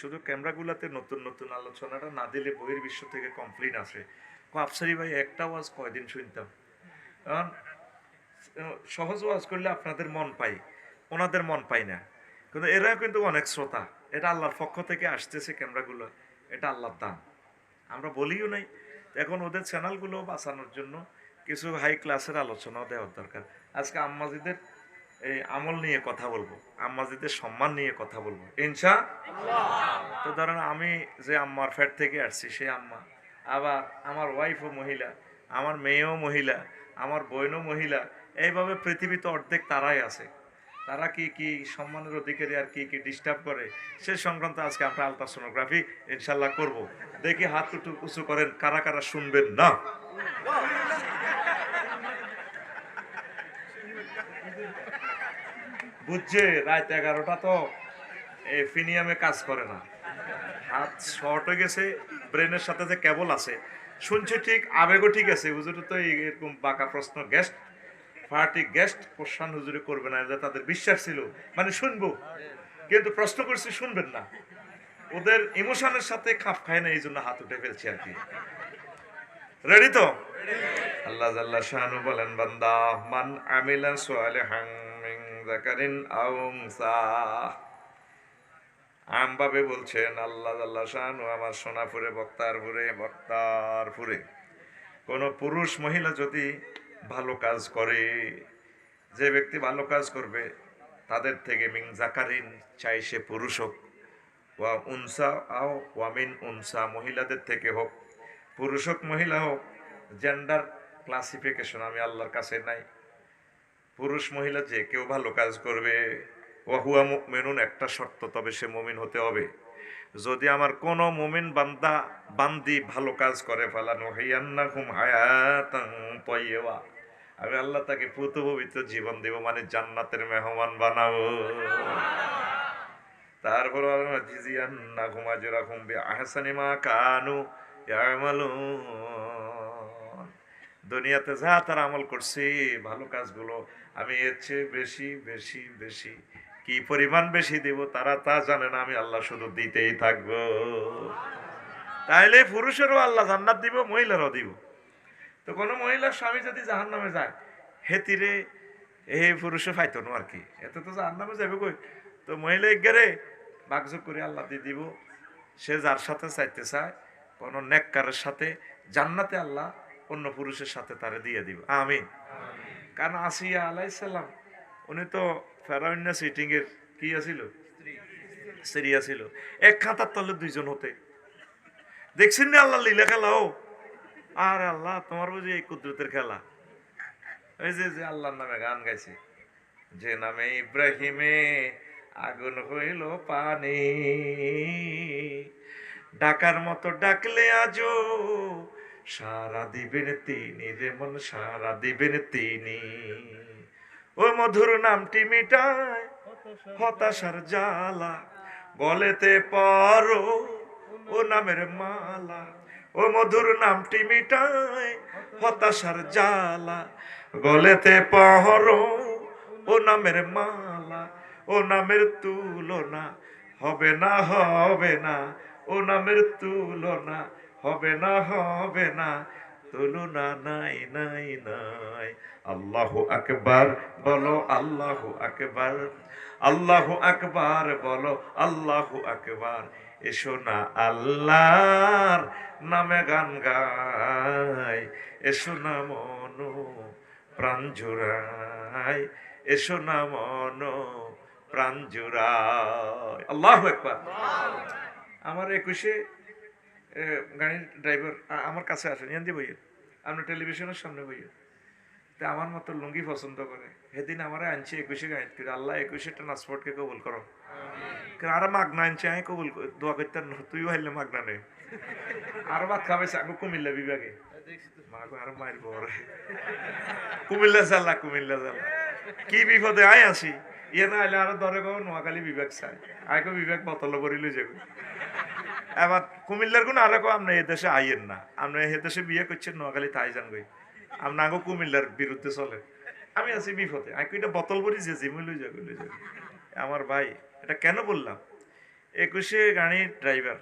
শুধু ক্যামেরাগুলোতে নতুন নতুন আলোচনাটা না দিলে বইয়ের বিশ্ব থেকে কমপ্লেন আসে। আফসারি ভাই একটা ওয়াজ কয়দিন শুনতাম, কারণ সহজ ওয়াজ করলে আপনাদের মন পাই, ওনাদের মন পাই না। কিন্তু এরা কিন্তু অনেক শ্রোতা, এটা আল্লাহর পক্ষ থেকে আসতেছে ক্যামেরাগুলো, এটা আল্লাহর দান, আমরা বলিও নাই। এখন ওদের চ্যানেলগুলো বাঁচানোর জন্য কিছু হাই ক্লাসের আলোচনাও দেওয়ার দরকার। আজকে আম্মাজিদের এই আমল নিয়ে কথা বলবো, আম্মাজিদের সম্মান নিয়ে কথা বলবো ইনশা। তো ধরেন আমি যে আম্মার ফ্যাট থেকে আসছি সেই আম্মা, আবার আমার ওয়াইফও মহিলা, আমার মেয়েও মহিলা, আমার বোনও মহিলা, এইভাবে পৃথিবীতে অর্ধেক তারাই আছে। তারা কি কি সম্মানের অধিকারী আর কি কি ডিস্টার্ব করে সে সংক্রান্ত আজকে আমরা আলট্রাসোনোগ্রাফি ইনশাল্লাহ করব। দেখি হাত উঁচু করেন কারা কারা শুনবেন না। বুঝছে রাত 11টা তো ফিনিয়ামে কাজ করে না, হাত শর্ট হয়ে গেছে, ব্রেনের সাথে যে কেবল আছে শুনছে ঠিক, আবেগও ঠিক আছে। হুজুর তো এরকম বাঁকা প্রশ্ন গেস্ট পার্টি গেস্ট কোশ্চান হুজুরে করবে না, যে তাদের বিশ্বাস ছিল মানে শুনবো, কিন্তু প্রশ্ন করছি শুনবেন না, ওদের ইমোশনের সাথে খাপ খায় না, এই জন্য হাত উঠে ফেলছে আর কি। রেডি তো? আল্লাহ জাল্লা শানু বলেন, বান্দা মান আমিলা সালিহান মিন যাকারিন আও উনসা। আমভাবে বলছেন আল্লাহ জাল্লা শানু, আমার সোনাপুরে বক্তারপুরে কোন পুরুষ মহিলা যদি ভালো কাজ করে, যে ব্যক্তি ভালো কাজ করবে তাদের থেকে মিন জাকারিন, চাই সে পুরুষ হোক, ওয়া উনসা আও ওয়ামিন উনসা, মহিলাদের থেকে হোক, পুরুষ হোক মহিলা হোক, জেন্ডার ক্লাসিফিকেশন আমি আল্লাহর কাছে নাই। পুরুষ মহিলা যে কেউ ভালো কাজ করবে, ওয়াহুয়া মুমিনুন, একটা শর্ত, তবে সে মুমিন হতে হবে। যদি আমার কোন মুমিন বান্দা বান্দি ভালো কাজ করে, ফালানুহিয়ান্নাহুম হায়াতান তাইয়্যিবা, আমি আল্লাহ তাকে পুত পবিত্র জীবন দেব, মানে জান্নাতের মেহমান বানাবো। তারপর জিজিয়ান্নাহুম আজরাহুম বিআহসানি মা কানু ইয়ামালুন, দুনিয়াতে যা তারা আমল করছে ভালো কাজগুলো, আমি এর চেয়ে বেশি বেশি বেশি, কি পরিমাণ বেশি দেব তারা তা জানে না, আমি আল্লাহ শুধু দিতেই থাকবো। তাইলে পুরুষেরও আল্লাহ জান্নাত দিব, মহিলারও দিব। তো কোনো মহিলার স্বামী যদি জাহান্নামে যায়, হেতিরে এই পুরুষে ফাইতো না আর কি, এত তো জাহান্নামে যাবে কই। তো মহিলা গেরে বাগযোগ করে আল্লাহ দিয়ে দিব, সে যার সাথে চাইতে চায় কোন নেককারের সাথে জান্নাতে আল্লাহ অন্য পুরুষের সাথে তারে দিয়ে দিব, আমিন। কারণ আসিয়া আলাইসাল্লাম উনি তো ফেরাউন সিটিং এর কি আছিল, স্ত্রী ছিল। এক খাতার তলে দুইজন হতে দেখছেন না আল্লাহ লীলা খেলাও। আর আল্লাহ তোমার বুঝি এই কুদরতের খেলা। ওই যে যে আল্লাহর নামে গান গাইছে, যে নামে ইব্রাহিমে আগুন হইল পানি, ডাকার মতো ডাকলে আজো সারা দিবেন তিনি, যেমন সারা দিবেন তিনি। ও মধুর নামটি মিটায় হতাশার জ্বালা, গলেতে পরো ও নামের মালা। ও মধুর নামটি মিটায় হতাশার জ্বালা, গলেতে পরো ও নামের মালা। ও নামের তুলনা হবে না হবে না, ও নামের তুলনা হবে না হবে না, তুলনা নাই নাই নাই। আল্লাহু আকবার বলো, আল্লাহু আকবার, আল্লাহু আকবার বলো, আল্লাহু আকবার। এসো না আল্লাহর নামে গান গাই, এসো না মন প্রাণ জুড়াই, এসো না মন প্রাণ জুড়াই। আল্লাহু আকবার। আমার 21-এ গাড়ির ড্রাইভার আমার কাছে আসেন, ইয়ান্দি বইয়ে আপনার টেলিভিশনের সামনে বইয়ে, তা আমার মতো লুঙ্গি পছন্দ করে। সেদিন আমার আনছে 21-এ গাড়ি করে, আল্লাহ 21-এ ট্রান্সপোর্টকে কবুল করো। আর মাগনা আনছে, আমি কবুল দোয়া করতে, তুইও হাইলে মাগনা নে, আরো ভাত খাবাইছে আমি কুমিল্লা বিভাগে, মাগো আর মায়ের বরে কুমিল্লা জ্বালা, কুমিল্লা জ্বালা কি বিপদে আয় আসি, ইয়ে না আইলে আরো ধরে গো নোয়াখালী বিভাগ চাই, আইকো বিভাগ বতল করিলে যাবে। এবার কুমিল্লার কোন আরো আপনি এ দেশে আইয়েন না, আপনি এ দেশে বিয়ে করছেন নোয়াখালী তাই যান গই, আপনি আগো কুমিল্লার বিরুদ্ধে চলে। আমি আছি বিপদে, আমি এটা বোতল ভরি যে জিমে লই যাবে। আমার ভাই এটা কেন বললাম, 21-এ গাড়ির ড্রাইভার,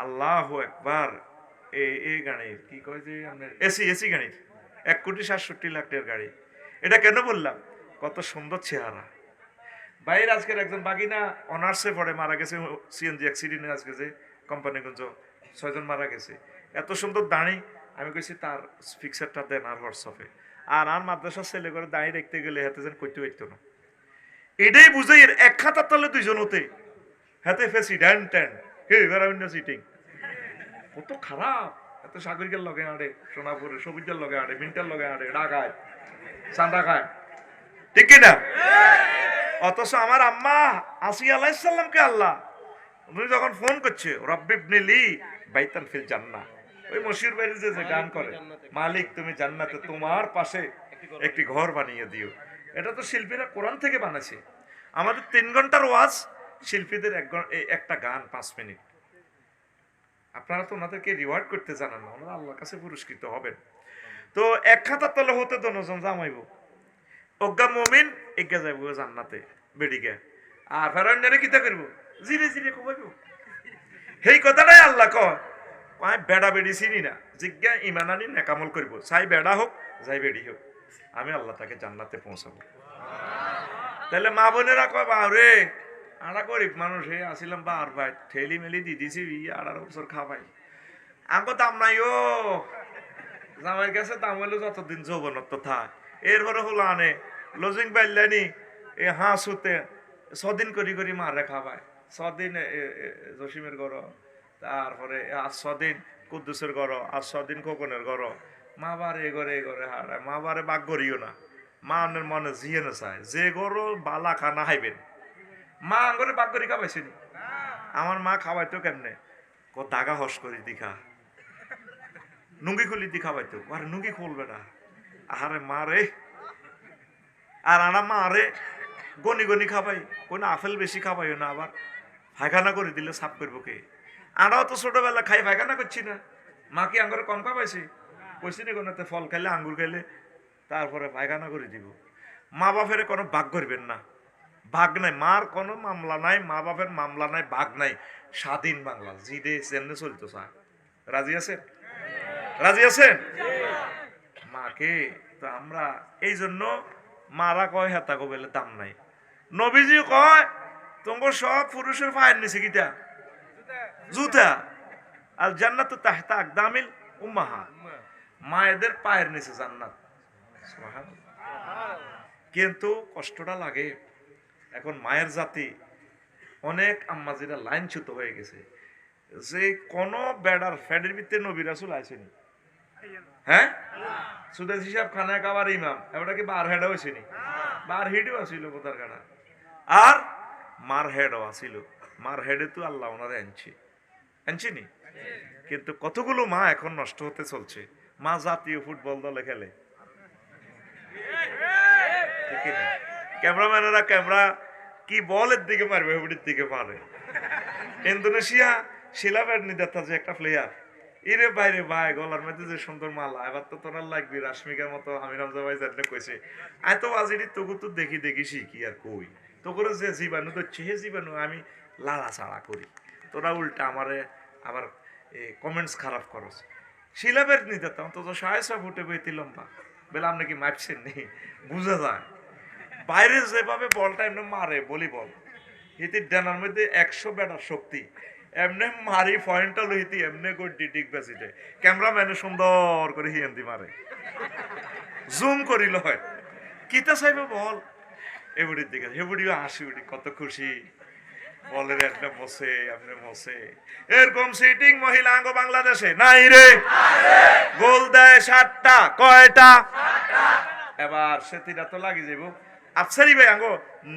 আল্লাহ একবার, এই গাড়ির কি কয় যে আপনার এসি গাড়ির 1,67,00,000 টাকার গাড়ি। এটা কেন বললাম? কত সুন্দর চেহারা। বাইরে আজকের একজন বাগিনা অনার্সে পড়ে মারা গেছে সিএনজি অ্যাক্সিডেন্টে, আজকে যে কোম্পানিগঞ্জ 6 জন মারা গেছে। এত সুন্দর দাঁড়ি, আমি কইছি তার পিকচারটা দেন আর হোয়াটসঅ্যাপে। আর মাদ্রাসার ছেলে করে দাঁড়িয়ে দেখতে গেলে হাতে যেন করতে হইতো না। এটাই বুঝে এক খাতার তলে দুইজন হতে হাতে প্রেসিডেন্ট ট্যান্ট হে বেড়াবিন্ড সিটিং। কত খারাপ! এত সাগরিকের লগে আড়ে, সোনাপুরে সবুজের লগে আড়ে, মিন্টার লগে আড়ে, ডাকায় চান্দা খায়, ঠিক কিনা? অথচ আমার আম্মা আসিয়া আলাইহিস সালামকে আল্লাহ উনি যখন ফোন করছে রব্বিবনিলি বাইতান ফিল জান্নাহ, ওই মশিউর বাইরে যে গান করে, মালিক তুমি জান্নাতে তোমার পাশে একটি ঘর বানিয়ে দিও, এটা তো শিল্পীরা কোরআন থেকে বানাইছে। আমাদের 3 ঘন্টার ওয়াজ, শিল্পীদের একটা গান 5 মিনিট। আপনারা তো ওনাদেরকে রিওয়ার্ড করতে জানান না, ওনারা আল্লাহর কাছে পুরস্কৃত হবেন। তো এক খাতার তলে হতে দনজন জামাইব, অজ্ঞা মুমিন এগিয়ে যাইব জান্নাতে বেডিকে, আর ফেরান্ডারে কিতা করব? জিরে জিরে কমাইব। সেই কথাটাই আল্লাহ কয় বেড়া বেড়ি চিনি না, জিজ্ঞা ইমান আনি নেকামল করব, চাই বেড়া হোক যাই বেড়ি হোক, আমি আল্লাহ তাকে জান্নাতে পৌঁছাবো। তাহলে মা বোনেরা কয় বারে আড়া গরিব মানুষ হে আসিলাম বার ভাই ঠেলি মেলি দি দিছি 18 বছর খাবাই, আঙ্কো দাম নাই ও জামাইয়ের কাছে দাম হইলো যতদিন যৌবনত্ব থাক, এরপরে হলো আনে লজিং বাইলানি এ হাঁসুতে 6 দিন করি মারে খাবায়, 6 দিন জসিমের ঘর, তারপরে আর 6 দিন কুদ্দুসের ঘর, আর 6 দিন খোকনের ঘর, মা বারে এ ঘরে হারায়, মা বারে বাগ করিও না, মা অন্যের মনে জিয়ে না চায় যে গরো বালা খানা খাইবেন, মা আঙ্গরে বাগ করি খাবাইছেনি, আমার মা খাওয়াইতো কেমনে দাগা হস করি দিখা নুঙ্গি খুলি দি খাওয়াইতো, আর নুঙ্গি খুলবে না, আহারে মা রে, আর আনা মা রে গনি খাবাই, কোন আপেল বেশি খাবাইও না, আবার পায়খানা করে দিলে সাফ করবো কে? আনাও তো ছোটবেলা খাই পায়খানা করছি না, মা কি আঙ্গুরে কম খাবাইছি? কইছি নি কোনোতে ফল খাইলে আঙ্গুর খাইলে তারপরে পায়খানা করে দিব। মা বাপের কোনো ভাগ করবেন না, ভাগ নাই, মার কোনো মামলা নাই, মা বাপের মামলা নাই, ভাগ নাই, স্বাধীন বাংলা জিদে চেন্নে চলতো চা। রাজি আছেন? রাজি আছেন? মাকে তো আমরা এই জন্য মারা কয় হেতা কবেলে দাম নাই, নবীজি কয় তোমার সব পুরুষের পায়ের নিচে কিটা জুতা, আর জান্নাত তাহতা আকদামিল উম্মাহা, মায়েদের পায়ের নিচে জান্নাত। কিন্তু কষ্টটা লাগে, এখন মায়ের জাতি অনেক আম্মাজিরা লাইনচ্যুত হয়ে গেছে যে কোন বেড়ার ফ্যাডের ভিতরে নবী রাসূল আইছেনি, হ্যাঁ সুদেশ হিসাব খানায় কাবার ইমাম এবারটা কি বার হেডও হয়েছেনি, বার হেডও আসিল কোথার কানা, আর মার হেডও আসিল, মার হেডে তো আল্লাহ ওনারে আনছিনি। কিন্তু কতগুলো মা এখন নষ্ট হতে চলছে, মা জাতীয় ফুটবল দলে খেলে, ক্যামেরাম্যানেরা ক্যামেরা কি বলের দিকে মারবে হেবুটির দিকে মারে। ইন্দোনেশিয়া শিলাবের নিদাতা যে একটা প্লেয়ার, ইরে বাইরে ভাই গলার মধ্যে যে সুন্দর মালা, এবার তো তোরা লাগবি রাশমিকার মতো, আমি রমজা ভাই জানলে কইছে এত বাজিরি তোকে তো দেখি শিখি আর কই, তোকে যে জীবাণু তো হে জীবাণু আমি লাড়া চাড়া করি, তোরা উল্টা আমারে আবার কমেন্টস খারাপ করস। শিলাবের নিদাতা অন্তত 6.5 ফুটে বেতি লম্বা, বেলা আপনি কি মাপছেন নেই বুঝা যায়, বাইরে যেভাবে বলটা এমনি মারে বলি বল হিতি ডানার মধ্যে 100 ব্যাটার শক্তি, এমনি মারি পয়েন্টটা লইতি এমনি করে ডিটিক বেসিতে ক্যামেরাম্যানে সুন্দর করে হিয়েন্দি মারে, জুম করিল হয় কিতা চাইবে বল এbudiর দিকে, হেবুডিও হাসি উঠি কত খুশি, বলের একটা বসে আপনি বসে, এরকম সিটিং মহিলা আঙ্গ বাংলাদেশে নাই রে, গোল দেয় 7টা, কয়টা? এবার সেটিরা তো লাগি যাইব। আফসারি ভাই আঙ্গ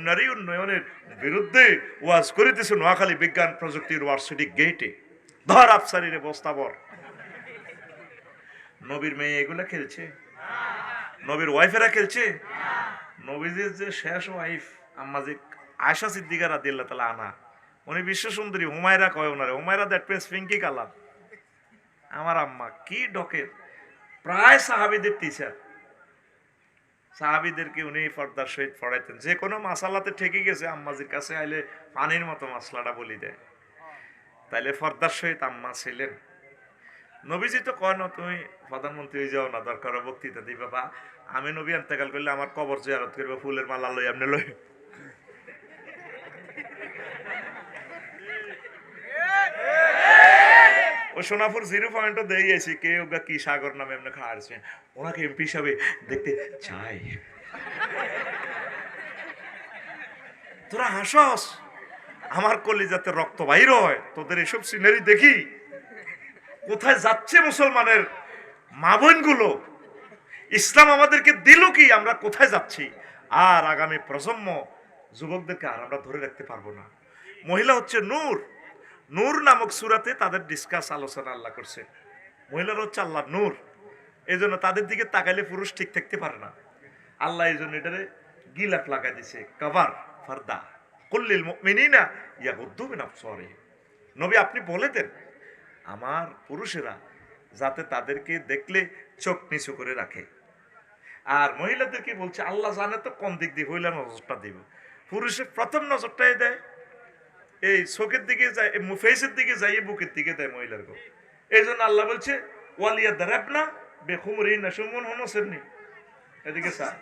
নারী উন্নয়নের বিরুদ্ধে ওয়াজ করিতেছে নোয়াখালী বিজ্ঞান প্রযুক্তি ইউনিভার্সিটি গেটে, ধর আফসারিরে বস্তাবর। নবীর মেয়ে এগুলা খেলছে, নবীর ওয়াইফেরা খেলছে, নবীজির যে শেষ ওয়াইফ আম্মা যে আয়েশা সিদ্দিকা রাদিয়াল্লাহু তাআলা আনহা, উনি বিশ্ব সুন্দরী, হুমায়রা কয় ওনারে, Humaira that means Pinki colour. আমার আম্মা কি ডকের, প্রায় সাহাবীদের টিচার, সাহাবীদেরকে উনি পর্দার সহিত পড়াইতেন, যে কোনো মাসালাতে ঠেকে গেছে আম্মাজির কাছে আইলে পানির মতো মশলাটা বলি দেয়। তাইলে পর্দার সহিত আম্মা ছিলেন। নবীজি তো কয় না তুমি প্রধানমন্ত্রী হয়ে যাও না, দরকার বক্তৃতা দিই বাবা, আমি নবী ইন্তেকাল করলে আমার কবর জিয়ারত করবো, ফুলের মালা লই আপনি লই। ও সোনাপুর 0 পয়েন্টও দিয়ে গেছি, কে ওগা কি সাগর নামে এমনি খাওয়াছে, ওনাকে এমপি হিসাবে দেখতে চাই। তোরা হাসস, আমার কলিজাতে রক্ত বাইর হয় তোদের এসব সিনারি দেখি। কোথায় যাচ্ছে মুসলমানের মা বোনগুলো? ইসলাম আমাদেরকে দিল কি, আমরা কোথায় যাচ্ছি? আর আগামী প্রজন্ম যুবকদেরকে আর আমরা ধরে রাখতে পারবো না। মহিলা হচ্ছে নূর। নূর নামক সূরাতে তাদের ডিসকাস আলোচনা আল্লাহ করছে। মহিলারা হচ্ছে আল্লাহ নূর, এই জন্য তাদের দিকে তাকাইলে পুরুষ ঠিক থাকতে পারে না। আল্লাহ এই জন্য এটারে গিলাফ লাগাই দিছে, কভার ফারদা কুল্লিল মুমিনিনা ইয়াগুদ্দু মিন আবসারিহিম। নবী আপনি বলে দেন আমার পুরুষেরা যাতে তাদেরকে দেখলে চোখ নিচু করে রাখে। আর মহিলাদেরকে বলছে আল্লাহ জানে তো কোন দিক দিয়ে হইলা নজরটা দিব। পুরুষের প্রথম নজরটাই দেয় এই চোখের দিকে যায়, ফেসের দিকে যায়, বুকের দিকে দেয় মহিলার গো। এই জন্য আল্লাহ বলছে ওয়ালিয়া দারাবনা বেখুমরিহিন্না, সুমন হনসেননি এদিকে স্যার,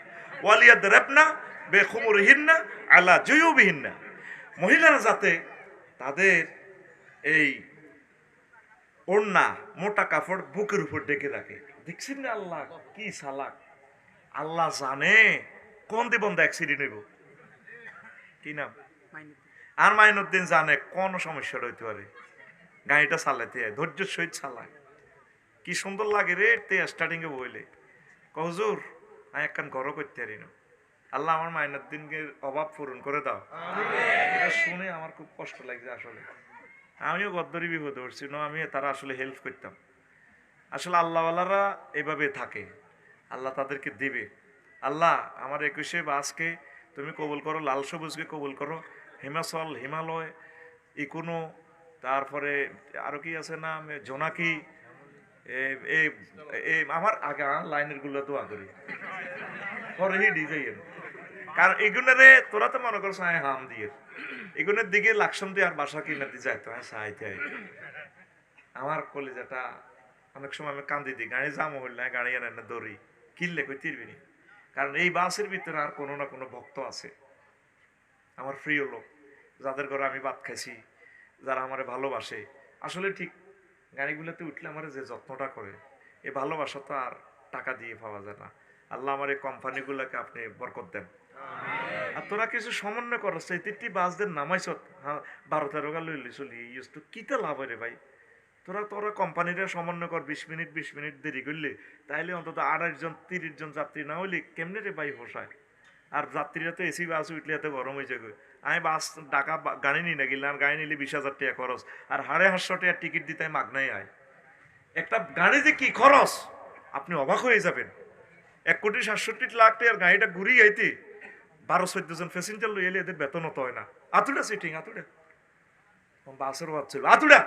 ওয়ালিয়া দারাবনা বেখুমরিহিন্না আলা জুয়ুবিহিন্না, মহিলারা যাতে তাদের এই ওড়না মোটা কাপড় বুকের উপর ডেকে রাখে। দেখছেন না আল্লাহ কি সালাক, আল্লাহ জানে কোন দিবন্ধ অ্যাক্সিডেন্ট হইব, কি নাম আর মাইনুদ্দিন জানে কোন সমস্যা হইতে পারে, গাড়িটা চালাতে হয় ধৈর্যের সহিত চালায়। কি সুন্দর লাগে রে তে স্টার্টিং এ বইলে কহুজুর আমি একখান ঘরও করতে পারি না, আল্লাহ আমার মাইনুদ্দিনকে অভাব পূরণ করে দাও। এটা শুনে আমার খুব কষ্ট লাগছে আসলে। আমিও গদ্দরি বিপদে পড়ছি না, আমি তারা আসলে হেল্প করতাম। আসলে আল্লাহওয়ালারা এভাবে থাকে, আল্লাহ তাদেরকে দিবে। আল্লাহ আমার 21-এ বাসকে তুমি কবুল করো, লাল সবুজকে কবুল করো, হিমাচল হিমালয় ইকোনো, তারপরে আরো কি আছে না জোনাকি, আমার আগা লাইনের গুলো দোয়া করি পরে ডিজাইন। কারণ এগুলোরে তোরা তো মনে করছো হাম দিয়ে এগুলোর দিকে লাকসাম দিয়ে আর বাসা কিনা দিয়ে যাইতো, হ্যাঁ সাহায্য। আমার কলেজাটা অনেক সময় আমি কান্দি দিই, গাড়ি জামো হইল না, গাড়ি এনে না দৌড়ি কিনলে কই তিরবিনি। কারণ এই বাসের ভিতরে আর কোনো না কোনো ভক্ত আছে, আমার প্রিয় লোক, যাদের ঘরে আমি ভাত খাইছি, যারা আমারে ভালোবাসে। আসলে ঠিক গাড়িগুলোতে উঠলে আমার যে যত্নটা করে, এই ভালোবাসা তো আর টাকা দিয়ে পাওয়া যায় না। আল্লাহ আমার এই কোম্পানিগুলোকে আপনি বরকত দেন। আর তোরা কিছু সমন্বয় করছ, এই 3টি বাসদের নামাইছ 12-13 গা লইলি চলি ইউজ তো কিতা লাভ হয় রে ভাই। তোরা কোম্পানিটা সমন্বয় কর, 20 মিনিট দেরি করলে তাইলে অন্তত 28 জন 30 জন যাত্রী না হইলে কেমনে রে ভাই পোষায়। আর যাত্রীরা তো এসি বাস উঠলে এত গরম হয়ে যাবে। আমি বাস ঢাকা গাড়ি নিই না গেলে, আর গাড়ি নিলে 20,000 টাকা খরচ, আর 550 টাকা টিকিট দিতে মাগনাই আয়। একটা গাড়ি যে কি খরচ আপনি অবাক হয়ে যাবেন। 1,67,00,000 টাকার গাড়িটা ঘুরিয়ে আইতে 12-14 জন প্যাসেঞ্জার লই এলে এদের বেতন হতো হয় না। আতুটা সিটিং আতুটা বাসের ভাবছিল আতুটা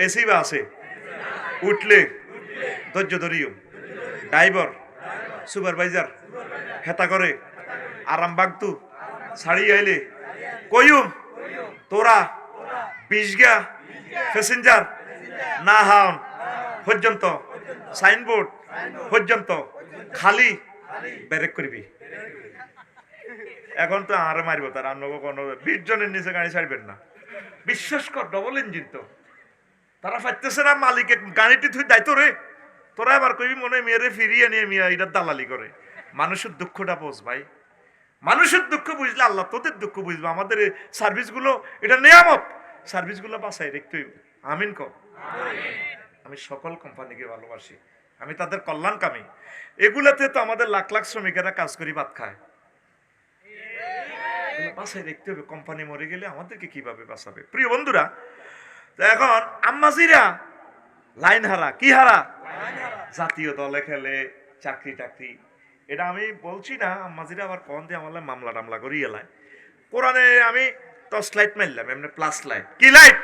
এসি বা আছে উঠলে ধৈর্য ধরিও, ড্রাইভার সুপারভাইজার হেতা করে আরাম বাগতু ছাড়ি আইলে কইম তোরা 20 গা প্যাসেঞ্জার না হাওন পর্যন্ত সাইনবোর্ড পর্যন্ত খালি ব্রেক করবি। এখন তো আরে মারব তার অন্য কোনো 20 জনের নিচে গাড়ি ছাড়বেন না। বিশ্বাস কর ডবল ইঞ্জিন তো তারা পাইতেছে না, মালিকে গাড়িটি তুই দায়িত্ব রে, তোরা এবার কইবি মনে মেয়েরে ফিরিয়ে নিয়ে মিয়া এটা দালালি করে। মানুষের দুঃখটা বোঝ ভাই, মানুষের দুঃখ বুঝলে আল্লাহ তোদের দুঃখ বুঝবে। আমাদের সার্ভিসগুলো এটা নিয়ামত, সার্ভিসগুলো বাঁচাই রাখতে হইব। আমিন কর। আমি সকল কোম্পানিকে ভালোবাসি, আমি তাদের কল্যাণকামী। এগুলাতে তো আমাদের লাখ লাখ শ্রমিকেরা কাজ করি ভাত খায়, বাঁচাই দেখতে হবে। কোম্পানি মরে গেলে আমাদেরকে কিভাবে বাঁচাবে? প্রিয় বন্ধুরা, এখন আম্মাজিরা লাইন হারা, কি হারা? জাতীয় দলে খেলে, চাকরি টাকরি, এটা আমি বলছি না। আম্মাজিরা আবার কন দিয়ে আমার মামলা টামলা করি এলায়। কোরআনে আমি টর্চ লাইট মারলাম, এমনি প্লাস লাইট, কি লাইট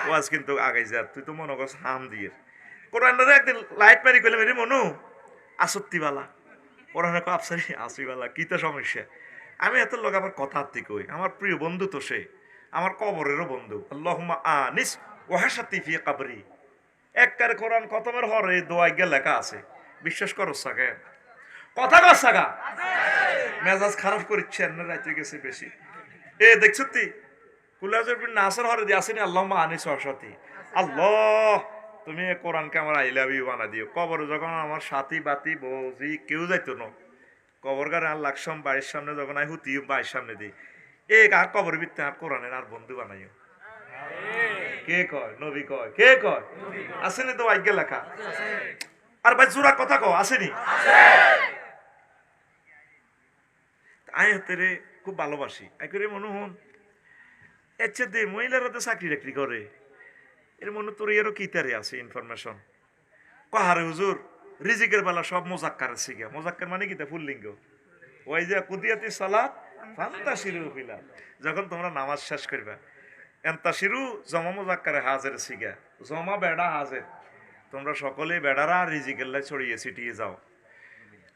ওয়াজ কিন্তু আগে যা, তুই তো মনে করছ হাম দিয়ে। কোরআনটা একদিন লাইট মারি করলাম, এর মনু আসত্তিবালা কোরআনে কয় আফসারি আসিবালা কিতা সমস্যা। আমি এত লোক আবার কথা কই, আমার প্রিয় বন্ধু তো সে, আমার কবরেরও বন্ধু। আল্লাহুম্মা আনিস ওয়াহাসাতি ফি কবরি, একবারে কোরআন খতমের হরে দোয়াই গে লেখা আছে। বিশ্বাস করো সাকে কথা কর সাগা মেজাজ খারাপ করিচ্ছে না রাইতে গেছে বেশি। এ দেখছ তুই কুলাজের বিন নাসর হরে দিয়ে আসেনি আল্লাহুম্মা আনিস ওয়াহাসাতি। আল্লাহ তুমি কোরআনকে আমার আই লাভ ইউ বানা দিও। কবরে যখন আমার সাথী বাতি বৌজি কেউ যাইতো না, কবর গারে আর লাকসাম বাড়ির সামনে যখন আই হুতি বাড়ির সামনে দিই এ আর কবর ভিত্তি আর কোরআনের আর বন্ধু বানাইও। কে কয় নবী কয়, কে কয় আসেনি তো আজ্ঞা লেখা। আর ভাই জোরা কথা কও আসেনি। আয় হতে রে খুব ভালোবাসি আই করে মনে হন এচ্ছে দে মহিলারা তো চাকরি টাকরি করে, এর মনে তোর এরও কিতারে আছে ইনফরমেশন। কাহারে হুজুর রিজিকের বেলা সব মোজাক্কার শিখা। মোজাক্কার মানে কিতা ফুল্লিঙ্গ। ওই যে কুদিয়াতি সালাত ফান্তাশিরু ফিলাল, যখন তোমরা নামাজ শেষ করবা এন্তাশিরু জমা মোজাক্কারে হাজের শিখা, জমা বেড়া হাজের। তোমরা সকলে বেড়ারা রিজিকের লাই ছড়িয়ে ছিটিয়ে যাও।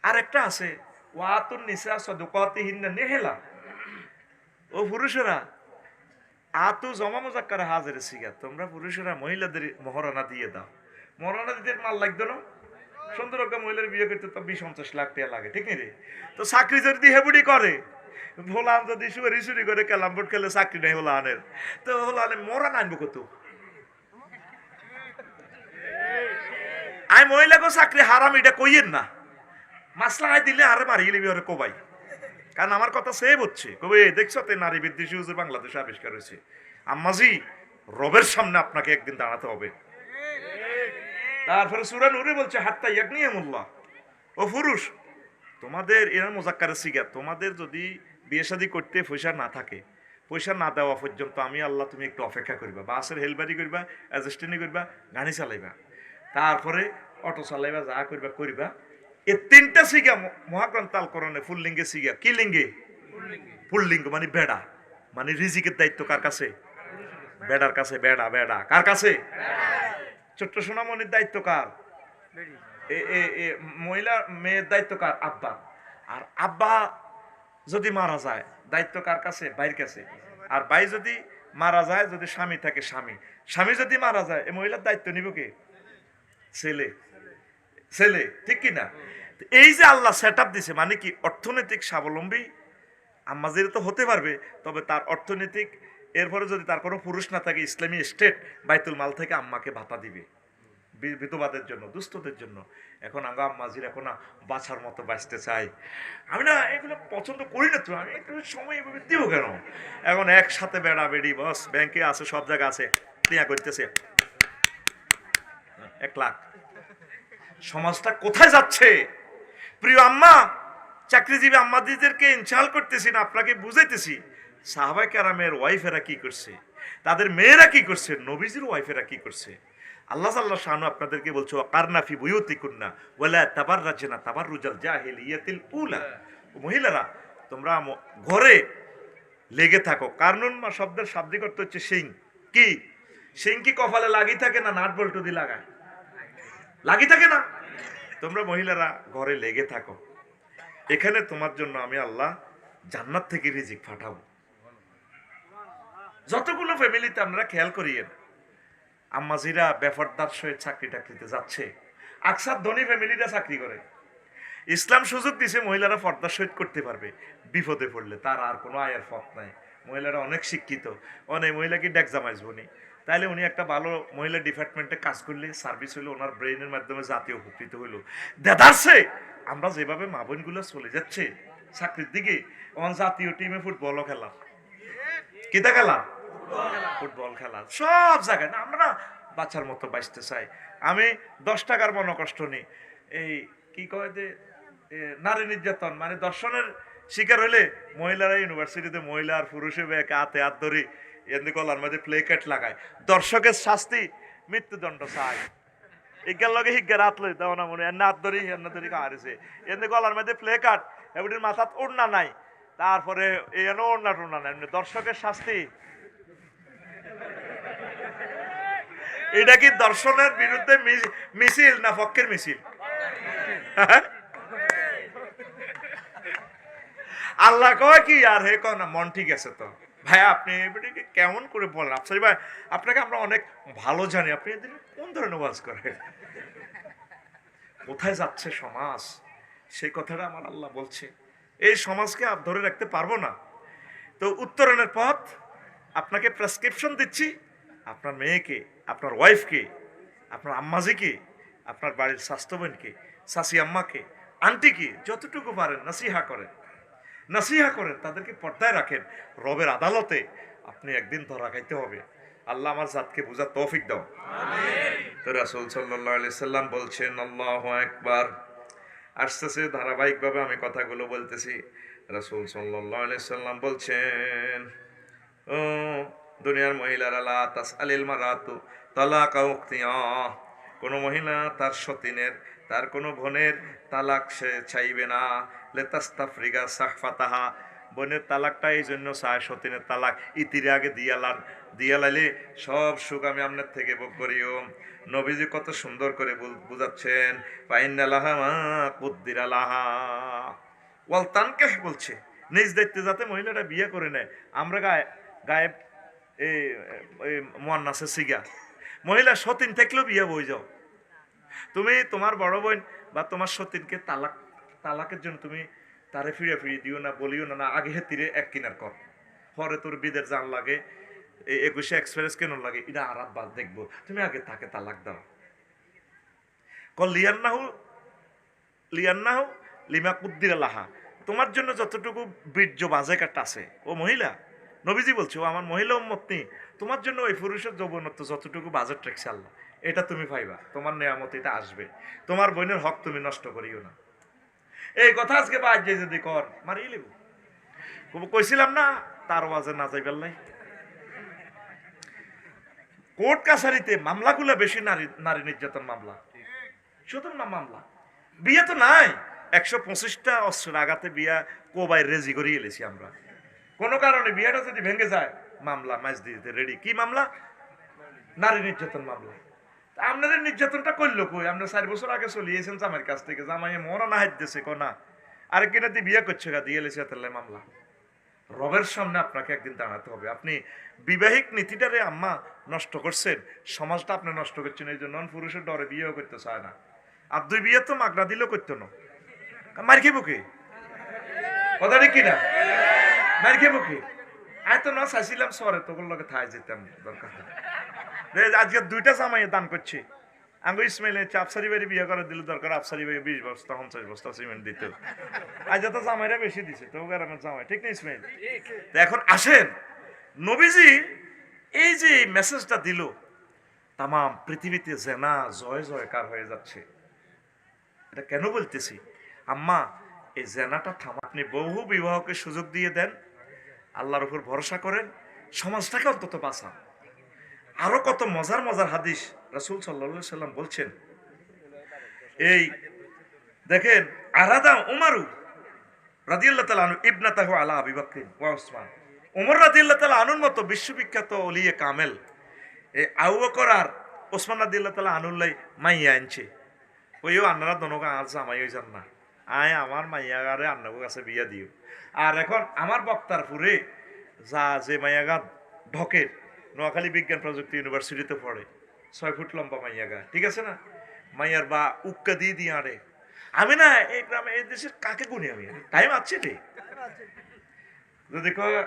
আর একটা আছে ওয়াতুন নিসা সাদুকাতিহিন্না নেহেলা, ও পুরুষেরা আতু জমা মোজাক্কারে হাজের শিখা, তোমরা পুরুষেরা মহিলাদের মহারণা দিয়ে দাও। মহারণা দিতে মাল লাগতো না, সুন্দর একটা মহিলার বিয়ে করতে তো 20-50 লাখ টাকা লাগে, ঠিক নেই? তো চাকরি যদি হেবুড়ি করে ভোলান যদি সুরি করে কেলাম বোর্ড খেলে চাকরি নেই হোলানের, তো হোলানে মরা আনবো কত। আমি মহিলাকে চাকরি হারাম এটা কইয়েন না, মাসলা আয় দিলে আরে মারিয়ে লিবি ওরে কোবাই। কারণ আমার কথা সেভ হচ্ছে, কবে দেখছো তে নারী বিদ্বেষী হুজুর বাংলাদেশে আবিষ্কার হয়েছে। আম্মাজি রবের সামনে আপনাকে একদিন দাঁড়াতে হবে। তারপরে সূরা নূরে বলছে হাত্তা ইয়াগনিয়ামুল্লাহ, ও পুরুষ তোমাদের এরা মোজাক্কারে শিখা, তোমাদের যদি বিয়ে শাদী করতে পয়সা না থাকে, পয়সা না দেওয়া পর্যন্ত আমি আল্লাহ তুমি একটু অপেক্ষা করবা, বাসের হেলবারি করবা, অ্যাসিস্ট্যান্ট করবা, গাড়ি চালাইবা, তারপরে অটো চালাইবা, যা করবা করবা। এই তিনটা শিখা মহাগ্রন্থ আল কোরআনে ফুল্লিঙ্গে শিখা। কি লিঙ্গে? পুল্লিঙ্গ মানে বেড়া, মানে রিজিকের দায়িত্ব কার কাছে? বেড়ার কাছে। বেড়া বেড়া কার কাছে? ছোট্ট সোনামণির দায়িত্ব কার? মহিলা মেয়ের দায়িত্ব কার? আব্বা। আর আব্বা যদি মারা যায় দায়িত্ব কার কাছে? ভাইয়ের কাছে। আর ভাই যদি মারা যায়, যদি স্বামী থাকে স্বামী, স্বামী যদি মারা যায় এই মহিলার দায়িত্ব নিব কে? ছেলে। ছেলে, ঠিক কিনা? এই যে আল্লাহ সেট আপ দিছে, মানে কি অর্থনৈতিক স্বাবলম্বী আম্মাজির তো হতে পারবে, তবে তার অর্থনৈতিক এরপরে যদি তার কোনো পুরুষ না থাকে ইসলামী স্টেট বাইতুল মাল থেকে আম্মাকে ভাতা দিবে বিধবাদের জন্য, দুস্থদের জন্য। এখন আঙ্গা আম্মাজির এখন বাছার মতো বাঁচতে চাই। আমি না এগুলো পছন্দ করি না, তো আমি একটু সময় এভাবে দিব কেন? এখন একসাথে বেড়া বেড়ি বস ব্যাংকে আছে, সব জায়গা আছে, টিয়া করতেছে 1 লাখ। সমাজটা কোথায় যাচ্ছে? প্রিয় আম্মা, চাকরিজীবী আম্মাদিদেরকে ইনশাল করতেছি না, আপনাকে বুঝাইতেছি সাহাবায়ে কেরামের ওয়াইফেরা কি করছে, তাদের মেয়েরা কি করছে, নবীজির ওয়াইফেরা কি করছে। আল্লাহ আল্লাহ শানু আপনাদেরকে বলছো কারনা ফি বুয়ুতিকুন্না ওয়ালা তাবাররাজনা তাবাররুজাল জাহিলিয়াতিল উলা। মহিলারা তোমরা ঘরে লেগে থাকো। কারনুন মা শব্দের শাব্দিক অর্থ হচ্ছে সিং। কি সিং? কি কপালে লাগি থাকে না নাট বল্টু দিয়ে লাগায়? লাগি থাকে না? তোমরা মহিলারা ঘরে লেগে থাকো, এখানে তোমার জন্য আমি আল্লাহ জান্নাত থেকে রিজিক পাঠাবো। যতগুলো ফ্যামিলিতে আপনারা খেয়াল করিয়েন আম্মাজিরা বেফরদার সহিত চাকরি টাকরিতে যাচ্ছে, আকসার ধনী ফ্যামিলিরা চাকরি করে। ইসলাম সুযোগ দিছে মহিলারা পর্দার সহিত করতে পারবে, বিপদে পড়লে তার আর কোনো আয়ের পথ নাই। মহিলারা অনেক শিক্ষিত, অনেক মহিলা কি ডেক জামাইজবনি, তাইলে উনি একটা ভালো মহিলা ডিপার্টমেন্টে কাজ করলে সার্ভিস হইলো, ওনার ব্রেইনের মাধ্যমে জাতীয় উপকৃত হইলো। দেদারসে আমরা যেভাবে মা বোনগুলো চলে যাচ্ছে চাকরির দিকে, ওখান জাতীয় টিমে ফুটবলও খেলা, কিতা খেলা? ফুটবল খেলা, সব জায়গায় না। আমরা না বাচ্চার মতো বাঁচতে চাই। আমি 10 টাকার মনোকষ্ট নেই। এই কি কয় যে নারী নির্যাতন মানে দর্শনের শিকার হইলে মহিলারা ইউনিভার্সিটিতে মহিলা আর পুরুষে হাতে হাত ধরি এমনি গলার মধ্যে প্লে কার্ড লাগায়, দর্শকের শাস্তি মৃত্যুদণ্ড চাই। ইজ্ঞার লগে হিজ্ঞার হাত লই দাও না মনে হাত ধরি এমনি ধরি কাহারেছে এমনি গলার মধ্যে প্লে কার্ড, এমনি মাথাত ওড়না নাই, তারপরে এনো ওড়না টোড়না নাই, এমনি দর্শকের শাস্তি। এটা কি দর্শনের বিরুদ্ধে মিছিল না পক্ষের মিছিল? আল্লাহ কয় কি আর হে কয় না মন ঠিক আছে তো। ভাই আপনি এবারে কেমন করে বলেন আফসারি ভাই, আপনাকে আমরা অনেক ভালো জানি, আপনি এদের কোন ধরনের ওয়াজ করেন? কোথায় যাচ্ছে সমাজ, সেই কথাটা আমার আল্লাহ বলছে। এই সমাজকে ধরে রাখতে পারবো না। তো উত্তরণের পথ, আপনাকে প্রেসক্রিপশন দিচ্ছি, আপনার মেয়েকে, আপনার ওয়াইফকে, আপনার আম্মাজিকে, আপনার বাড়ির স্বাস্থ্যবানকে, শাশি আম্মাকে, আন্টিকে যতটুকু পারেন নাসিহা করেন, নাসিহা করেন, তাদেরকে পর্দায় রাখেন। রবের আদালতে আপনি একদিন ধরা খাইতে হবে। আল্লাহ আমার জাতকে বুঝার তৌফিক দাও। তো রাসূল সাল্লাল্লাহু আলাইহি সাল্লাম বলছেন, আল্লাহু আকবার। আসতেছে ধারাবাহিকভাবে আমি কথাগুলো বলতেছি। রাসূল সাল্লাল্লাহু আলাইহি সাল্লাম বলছেন, ও দুনিয়ার মহিলারা, লা তাসআলিল মারাতু তালাকা উখতিহা, কোন মহিলা তার সতীনের, তার কোন বোনের তালাক সে চাইবে না। লেতাস্তাফরিগা সাহফাতাহা, বোনের তালাকটা এই জন্য চায়, সতীনের তালাক ইতিরে আগে দিয়া লাইলে সব সুখ আমি আপনার থেকে ভোগ করিও। নবীজি কত সুন্দর করে বুঝাচ্ছেন, ফাইন্নালাহা মা কুদ্দিরা লাহা ওয়াল তানকাহ, বলছে নিজ দায়িত্বে যাতে মহিলাটা বিয়ে করে নেয়। আমরা গায়ে এই মুয়ান্নাসে সিগা, মহিলা সতীন থাকলেও বিয়ে বই যাও। তুমি তোমার বড় বোন বা তোমার সতীনকে তালাকের জন্য তুমি তারে ফিরে দিও না, বলিও না, না আগে তীরে এক কিনার কর, পরে তোর বিদের জান লাগে, 21 এক্সপ্রেস কেন লাগে, এটা আরাত বাদ দেখবো, তুমি আগে তাকে তালাক দাও। লিয়ান্নাহু লিমা কুদ্দিরা লাহা, তোমার জন্য যতটুকু বীর্য বাজে কাটা আছে, ও মহিলা, নবীজি বলছে, ও আমার মহিলা উম্মত নেই, তোমার জন্য ওই পুরুষের যৌবনত্ব যতটুকু বাজেট রেখেছে আল্লাহ, এটা তুমি পাইবা, তোমার নেয়ামত এটা আসবে। তোমার বোনের হক তুমি নষ্ট করিও না। এই কথা আজকে বাদ যে যদি কর মারিয়ে লিব, কইছিলাম না তার ওয়াজে না যাইবার লাই। কোর্ট কাছারিতে মামলাগুলো বেশি, নারী নির্যাতন মামলা, শুধু না মামলা, বিয়ে তো নাই। 125টা অস্ত্রের আঘাতে বিয়া কোবাই রেজি করিয়ে এলেছি আমরা। কোনো কারণে বিয়েটা যদি ভেঙে যায়, মামলা মাইজ দিতে রেডি। কি মামলা? নারী নির্যাতন মামলা। আপনাদের নির্যাতনটা করলো কই? আমরা 4 বছর আগে চলিয়েছেন জামাইয়ের কাছ থেকে, জামাই মরা না হাইতেছে কোনা আরেক কিনা দিয়ে বিয়ে করছে গা দিয়ে এলেছে, তাহলে মামলা। রবের সামনে আপনাকে একদিন দাঁড়াতে হবে। আপনি বিবাহিক নীতিটারে আম্মা নষ্ট করছেন, সমাজটা আপনি নষ্ট করছেন। এই জন্য পুরুষের ডরে বিয়েও করতে চায় না। আর 2 বিয়ে তো মাগনা দিলেও করতো না, মার খেবো কি? কথা ঠিক কিনা? মার খেবো কি? আয় তো না চাইছিলাম সরে তোর লগে থাই যেতাম, দরকার আজকে 2টা জামাই দান করছে। আঙ্গু ইসমাইল আফসারি বাড়ি বিয়ে করে দিল, দরকার আফসারি বাড়ি 20 বস্তা 50 বস্তা সিমেন্ট দিত। আজ তো জামাইরা বেশি দিছে, তো গ্রামের জামাই, ঠিক না ইসমাইল? এখন আসেন, নবীজি এই যে মেসেজটা দিল, তাম পৃথিবীতে জেনা জয় জয়কার হয়ে যাচ্ছে। এটা কেন বলতেছি? আম্মা, এই জেনাটা থামা। আপনি বহু বিবাহকে সুযোগ দিয়ে দেন, আল্লাহর উপর ভরসা করেন, সমাজটাকে অন্তত বাঁচান। আরো কত মজার মজার হাদিস রাসূল সাল্লাল্লাহু আলাইহি সাল্লাম বলছেন। এই দেখেন, আরাদা উমারু রাদিয়াল্লাহু তাআলা আনহু ইবনাতাহু আলা আবি বকর ওয়া উসমান। ওমর রাদিয়াল্লাহু তাআলা আনহুর মতো বিশ্ববিখ্যাত ওলিয়ে কামেল এই আবু বকর আর ওসমান রাদিয়াল্লাহু তাআলা আনহুল্লাই মাইয়া আনছে। ওইও আন্নারা দনগা আর জামাই হই যান না, আয় আমার মাইয়াগারে আন্নাগো কাছে বিয়া দিও। আর এখন আমার বক্তার পুরে যে মাইয়াগা ঢকের নোয়াখালী বিজ্ঞান প্রযুক্তি ইউনিভার্সিটিতে পড়ে, 6 ফুট লম্বা মাইয়াগা, ঠিক আছে না? মাইয়ার বা উক্কা দিয়ে আরে আমি না এই গ্রামে এই দেশের কাকে গুনি, আমি টাইম আছে রে যদি কয়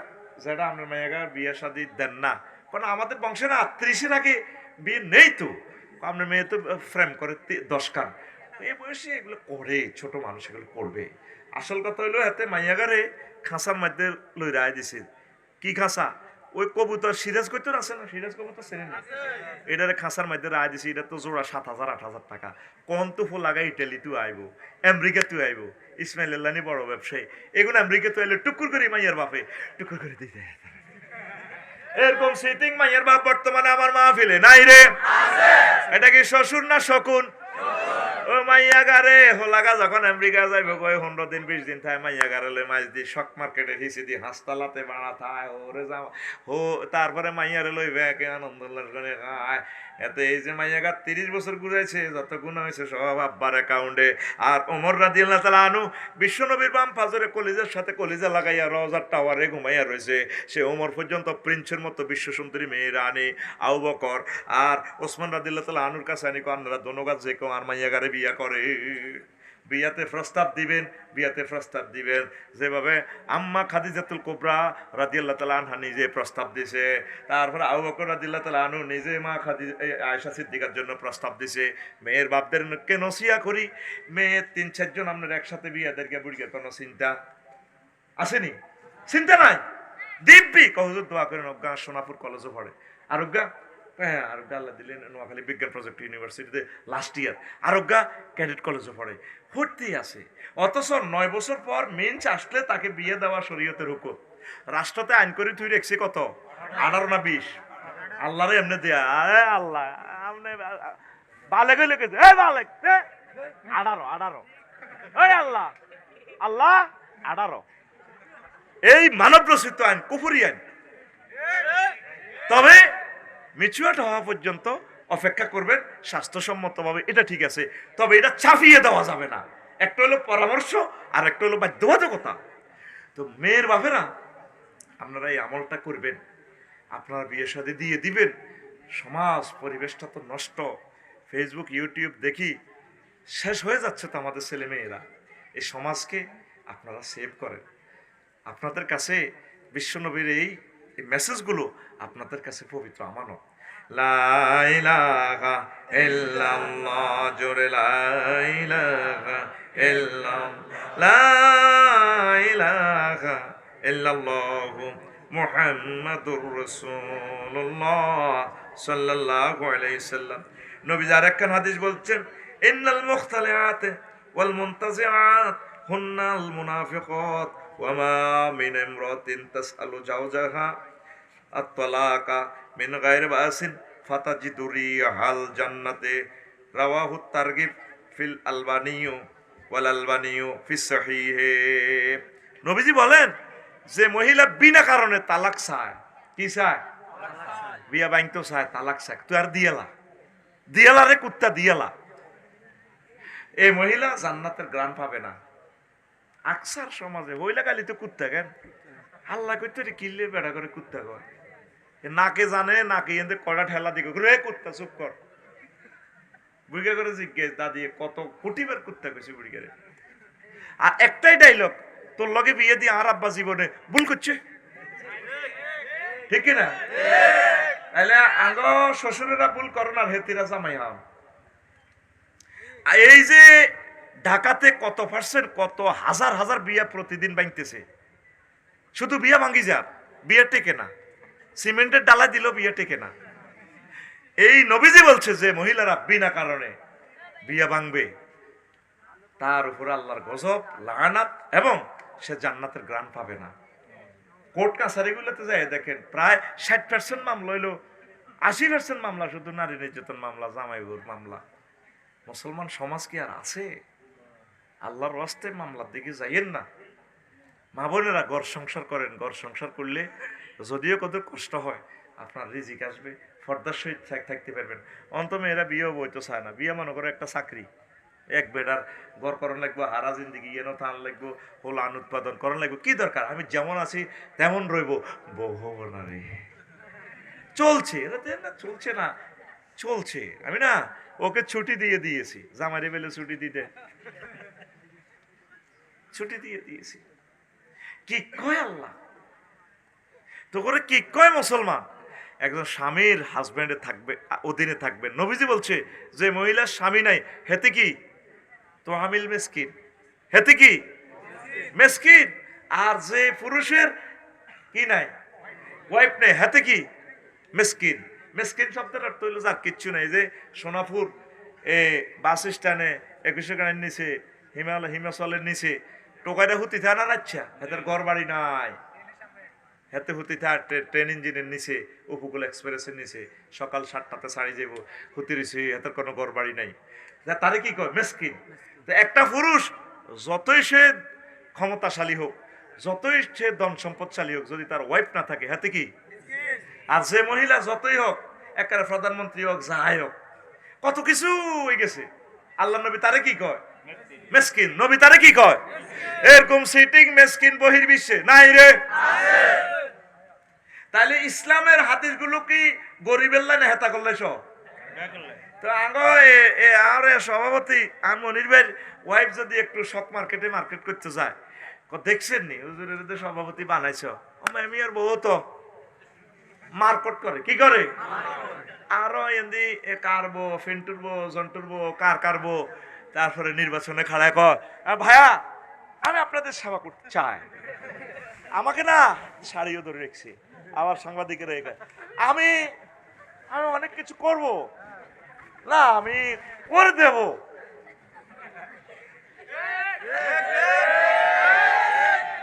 যেটা আপনার মাইয়াগা বিয়ে শাদী দেন না, কারণ আমাদের বংশে না 30-এর আগে বিয়ে নেই। তো আপনার মেয়ে তো ফ্রেম করে 10 কান, এই বয়সে এগুলো করে, ছোট মানুষ এগুলো করবে। আসল কথা হইলো হাতে মাইয়াগারে খাঁচার মধ্যে লই রায় দিছে। কি খাঁচা? ওই কবুতর সিরাজ কবুতর আছে না, সিরাজ কবুতর চেনেন না? এটারে খাঁচার মধ্যে রায় দিছে। এটা তো জোড়া 7,000-8,000 টাকা। কোন তো ফুল লাগা ইটালি তুই আইব, আমেরিকা তুই আইব, ইসমাইল আল্লানি বড় ব্যবসায়ী, এগুলো আমেরিকা তুই আইলে টুকুর করে মাইয়ার বাপে টুকুর করে দিতে। এরকম সিটিং মাইয়ার বাপ বর্তমানে আমার মাহফিলে নাই রে। এটা কি শ্বশুর না শকুন? ও মাইয়া গারে হোলাগা যখন আমেরিকা যাইব কই 15 দিন 20 দিন থাই মাইয়া গারে লই মাছ দি শক মার্কেটে হিসি দি হাসপাতালাতে বাড়া থাই ওরে যা ও তারপরে মাইয়ারে লই ব্যাকে আনন্দ করে খায় এতে এই যে মাইয়া গা 30 বছর ঘুরাইছে যত গুনাহ হয়েছে সব আব্বার অ্যাকাউন্টে। আর ওমর রাদিয়াল্লাহু তাআলা আনহু বিশ্বনবীর বাম পাজরে কলিজার সাথে কলিজা লাগাইয়া রওজার টাওয়ারে ঘুমাইয়া রয়েছে। সে ওমর পর্যন্ত প্রিন্সের মতো বিশ্ব সুন্দরী মেয়ে রানী আবু বকর আর ওসমান রাদিয়াল্লাহু তাআলা আনহুর কাছে আনি আপনারা দোনোগাছ যে কেউ আর মাইয়া গারে বিয়া করে বিয়াতে প্রস্তাব দিবেন, বিয়াতে প্রস্তাব দিবেন যেভাবে আম্মা খাদিজাতুল কুবরা রাদিয়াল্লাহু তাআলা আনহা নিজে প্রস্তাব দিয়েছে, তারপরে আবু বকর রাদিয়াল্লাহু তাআলা আনহু নিজে মা আয়েশা সিদ্দিকার জন্য প্রস্তাব দিয়েছে। মেয়ের বাপদেরকে নসিয়া করি, মেয়ের 3-4 জন আপনার একসাথে বিয়াদেরকে বুড়িয়ে কোনো চিন্তা আসেনি, চিন্তা নাই দিব্যি কহজুর দোয়া করেন অজ্ঞা সোনাপুর কলেজও পড়ে আরোগ্যা হ্যাঁ আরোগ্যা আল্লাহ দিলেন নোয়াখালী বিজ্ঞান প্রযুক্তি ইউনিভার্সিটিতে লাস্ট ইয়ার আরোগ্যা ক্যাডেট কলেজে পড়ে ভর্তি আছে। অথচ 9 বছর পর মেন্স আসলে তাকে বিয়ে দেওয়া শরীয়তের হুকুম। রাষ্ট্রতে আইন করে তুই রেখছি কত 18 না 20 আল্লাহরে এমনি দেয়া আল্লাহ বালেক লেগেছে 18 ওই আল্লাহ আল্লাহ 18 এই মানব রচিত আইন কুফরি আইন। তবে ম্যাচিউরড হওয়া পর্যন্ত অপেক্ষা করবেন স্বাস্থ্যসম্মতভাবে, এটা ঠিক আছে। তবে এটা চাপিয়ে দেওয়া যাবে না, একটা হলো পরামর্শ আর একটা হলো বাধ্যবাধকতা। তো মেয়ের বাপেরা আপনারা এই আমলটা করবেন, আপনারা বিয়ে শাদী দিয়ে দিবেন। সমাজ পরিবেশটা তো নষ্ট, ফেসবুক ইউটিউব দেখি শেষ হয়ে যাচ্ছে তো আমাদের ছেলে মেয়েরা। এই সমাজকে আপনারা সেভ করেন। আপনাদের কাছে বিশ্বনবীর এই মেসেজগুলো আপনাদের কাছে পবিত্র আমানত। লা ইলাহা ইল্লাল্লাহ জোরে লা ইলাহা ইল্লাল্লাহ লা ইলাহা ইল্লাল্লাহু মুহাম্মাদুর রাসূলুল্লাহ সাল্লাল্লাহু আলাইহি সাল্লাম। নবী আরেকখান হাদিস বলছেন ইন্নাল মুখতালিআত ওয়াল মুনতাজিআত হুন্নাল মুনাফিকাত ওয়া মা মিন ইমরাতিন তাসআলু জাওজাহা আত-তালাকা মিন গায়রি বাসিন ফাতাজিদু রিহাল জান্নাতে রাওয়াহু তারগিব ফিল আলবানিয়ু ওয়াল আলবানিয়ু ফিস সহিহে। নবীজি বলেন যে মহিলা বিনা কারণে তালাক চায়, কি চায় বিয়া বাইনতো চায় তালাক চায়, তুই আর দিয়ালা রে কুত্তা দিয়ালা, এই মহিলা জান্নাতের গ্রান পাবে না। আকসার সমাজে হইলা গালি তো কুত্তা কেন আল্লাহ কইতে কিল্লে বেড়া করে কুত্তা কর নাকে জানে নাকে এতে কড়া ঠেলা দিকে রে কুত্তা চুপ কর বুড়িগা করে জিজ্ঞেস দাদি কত কোটিবার কুত্তা কইছে বুড়িগারে। আর একটাই ডাইলগ তোর লগে বিয়ে দিয়ে আর আব্বা জীবনে ভুল করছে, ঠিক না? তাহলে আগ শ্বশুরেরা ভুল করো না, হেতিরা জামাই হও। এই যে ঢাকাতে কত পার্সেন্ট কত হাজার হাজার বিয়া প্রতিদিন ভাঙতেছে, শুধু বিয়া ভাঙ্গি যার বিয়ে টেকে না, সিমেন্টের ডালা দিল বিয়ে টেকে না। এই নবীজি বলছে যে মহিলারা বিনা কারণে বিয়া ভাঙবে তার উপর আল্লাহর গজব লানাত এবং সে জান্নাতের গ্রাণ পাবে না। কোর্ট কাছারিগুলোতে যায় দেখেন প্রায় 60% মামলা হইলো, 80% মামলা শুধু নারী নির্যাতন মামলা, জামাইবুর মামলা। মুসলমান সমাজ কি আর আছে? আল্লাহর রাস্তায় মামলার দিকে যাইয়েন না। মা বোনেরা ঘর সংসার করেন, ঘর সংসার করলে যদিও কত কষ্ট হয় আপনার রিজিক আসবে, ফর্দার সহিত থাকতে পারবেন। অন্ত মেয়েরা বিয়েও বইতে চায় না, বিয়ে মনে করে একটা চাকরি, এক বেটার ঘর করার লাগবো, হারা জিন্দিগি এনে টান লাগবো, হোলান উৎপাদন করার লাগবো, কি দরকার আমি যেমন আছি তেমন রইব, বউ হবো না রে। চলছে না, চলছে না, চলছে। আমি না ওকে ছুটি দিয়ে দিয়েছি, জামাইরে বেলে ছুটি দিয়ে দিয়েছি। কি কয় আল্লাহ তো করে, কি কয় মুসলমান? একজন স্বামীর হাজবেন্ডে থাকবে, অধীনে থাকবে। নবীজি বলছে যে মহিলার স্বামী নাই হেতে কি তো হামিল মেসকিন, হেতে কি মেসকিন। আর যে পুরুষের কি নাই ওয়াইফ নেই হেতে কি মেসকিন। মেসকিন শব্দের অর্থ হইল যার কিচ্ছু নাই। যে সোনাপুর বাস স্ট্যান্ডে 21 গাড়ির নিচে হিমাচলের নিচে টোকাইটা হুতি থানা, আচ্ছা এদের ঘর বাড়ি নাই, হেতে হুতিতে আর ট্রেন ইঞ্জিনের নিচে উপকূল এক্সপ্রেসের নিচে সকাল 7টাতে ছাড়ি যাব হুতি রয়েছে, এত কোনো ঘর বাড়ি নাই। তারে কি কয়? মেসকিন। তো একটা পুরুষ যতই সে ক্ষমতাশালী হোক, যতই সে ধন সম্পদশালী হোক, যদি তার ওয়াইফ না থাকে হাতে কি? আর যে মহিলা যতই হোক, একেবারে প্রধানমন্ত্রী হোক, যাহাই হোক, কত কিছু হয়ে গেছে, আল্লাহ নবী তারে কি কয়? মেসকিন। নবী তারে কি কয়? এরকম সিটিং মেসকিন বহির্বিশ্বে নাই রে। তাহলে ইসলামের হাদিসগুলো কি গরিবের লাইনে হেতা করলে সব? তো আরে সভাপতি আর মনির ভাই ওয়াইফ যদি একটু শক মার্কেটে মার্কেট করতে যায়, দেখছেন নি হুজুরের যে সভাপতি বানাইছ, আমি আর বউ তো মার্কেট করে কি করে, আরো এমনি কারবো, ফেন্টুরবো, জন্টুরবো, কারবো, তারপরে নির্বাচনে খাড়ায় কর ভাইয়া আমি আপনাদের সেবা করতে চাই, আমাকে না শাড়িও ধরে রেখছি, আবার সাংবাদিকেরা আমি আমি অনেক কিছু করব না, আমি করে দেব।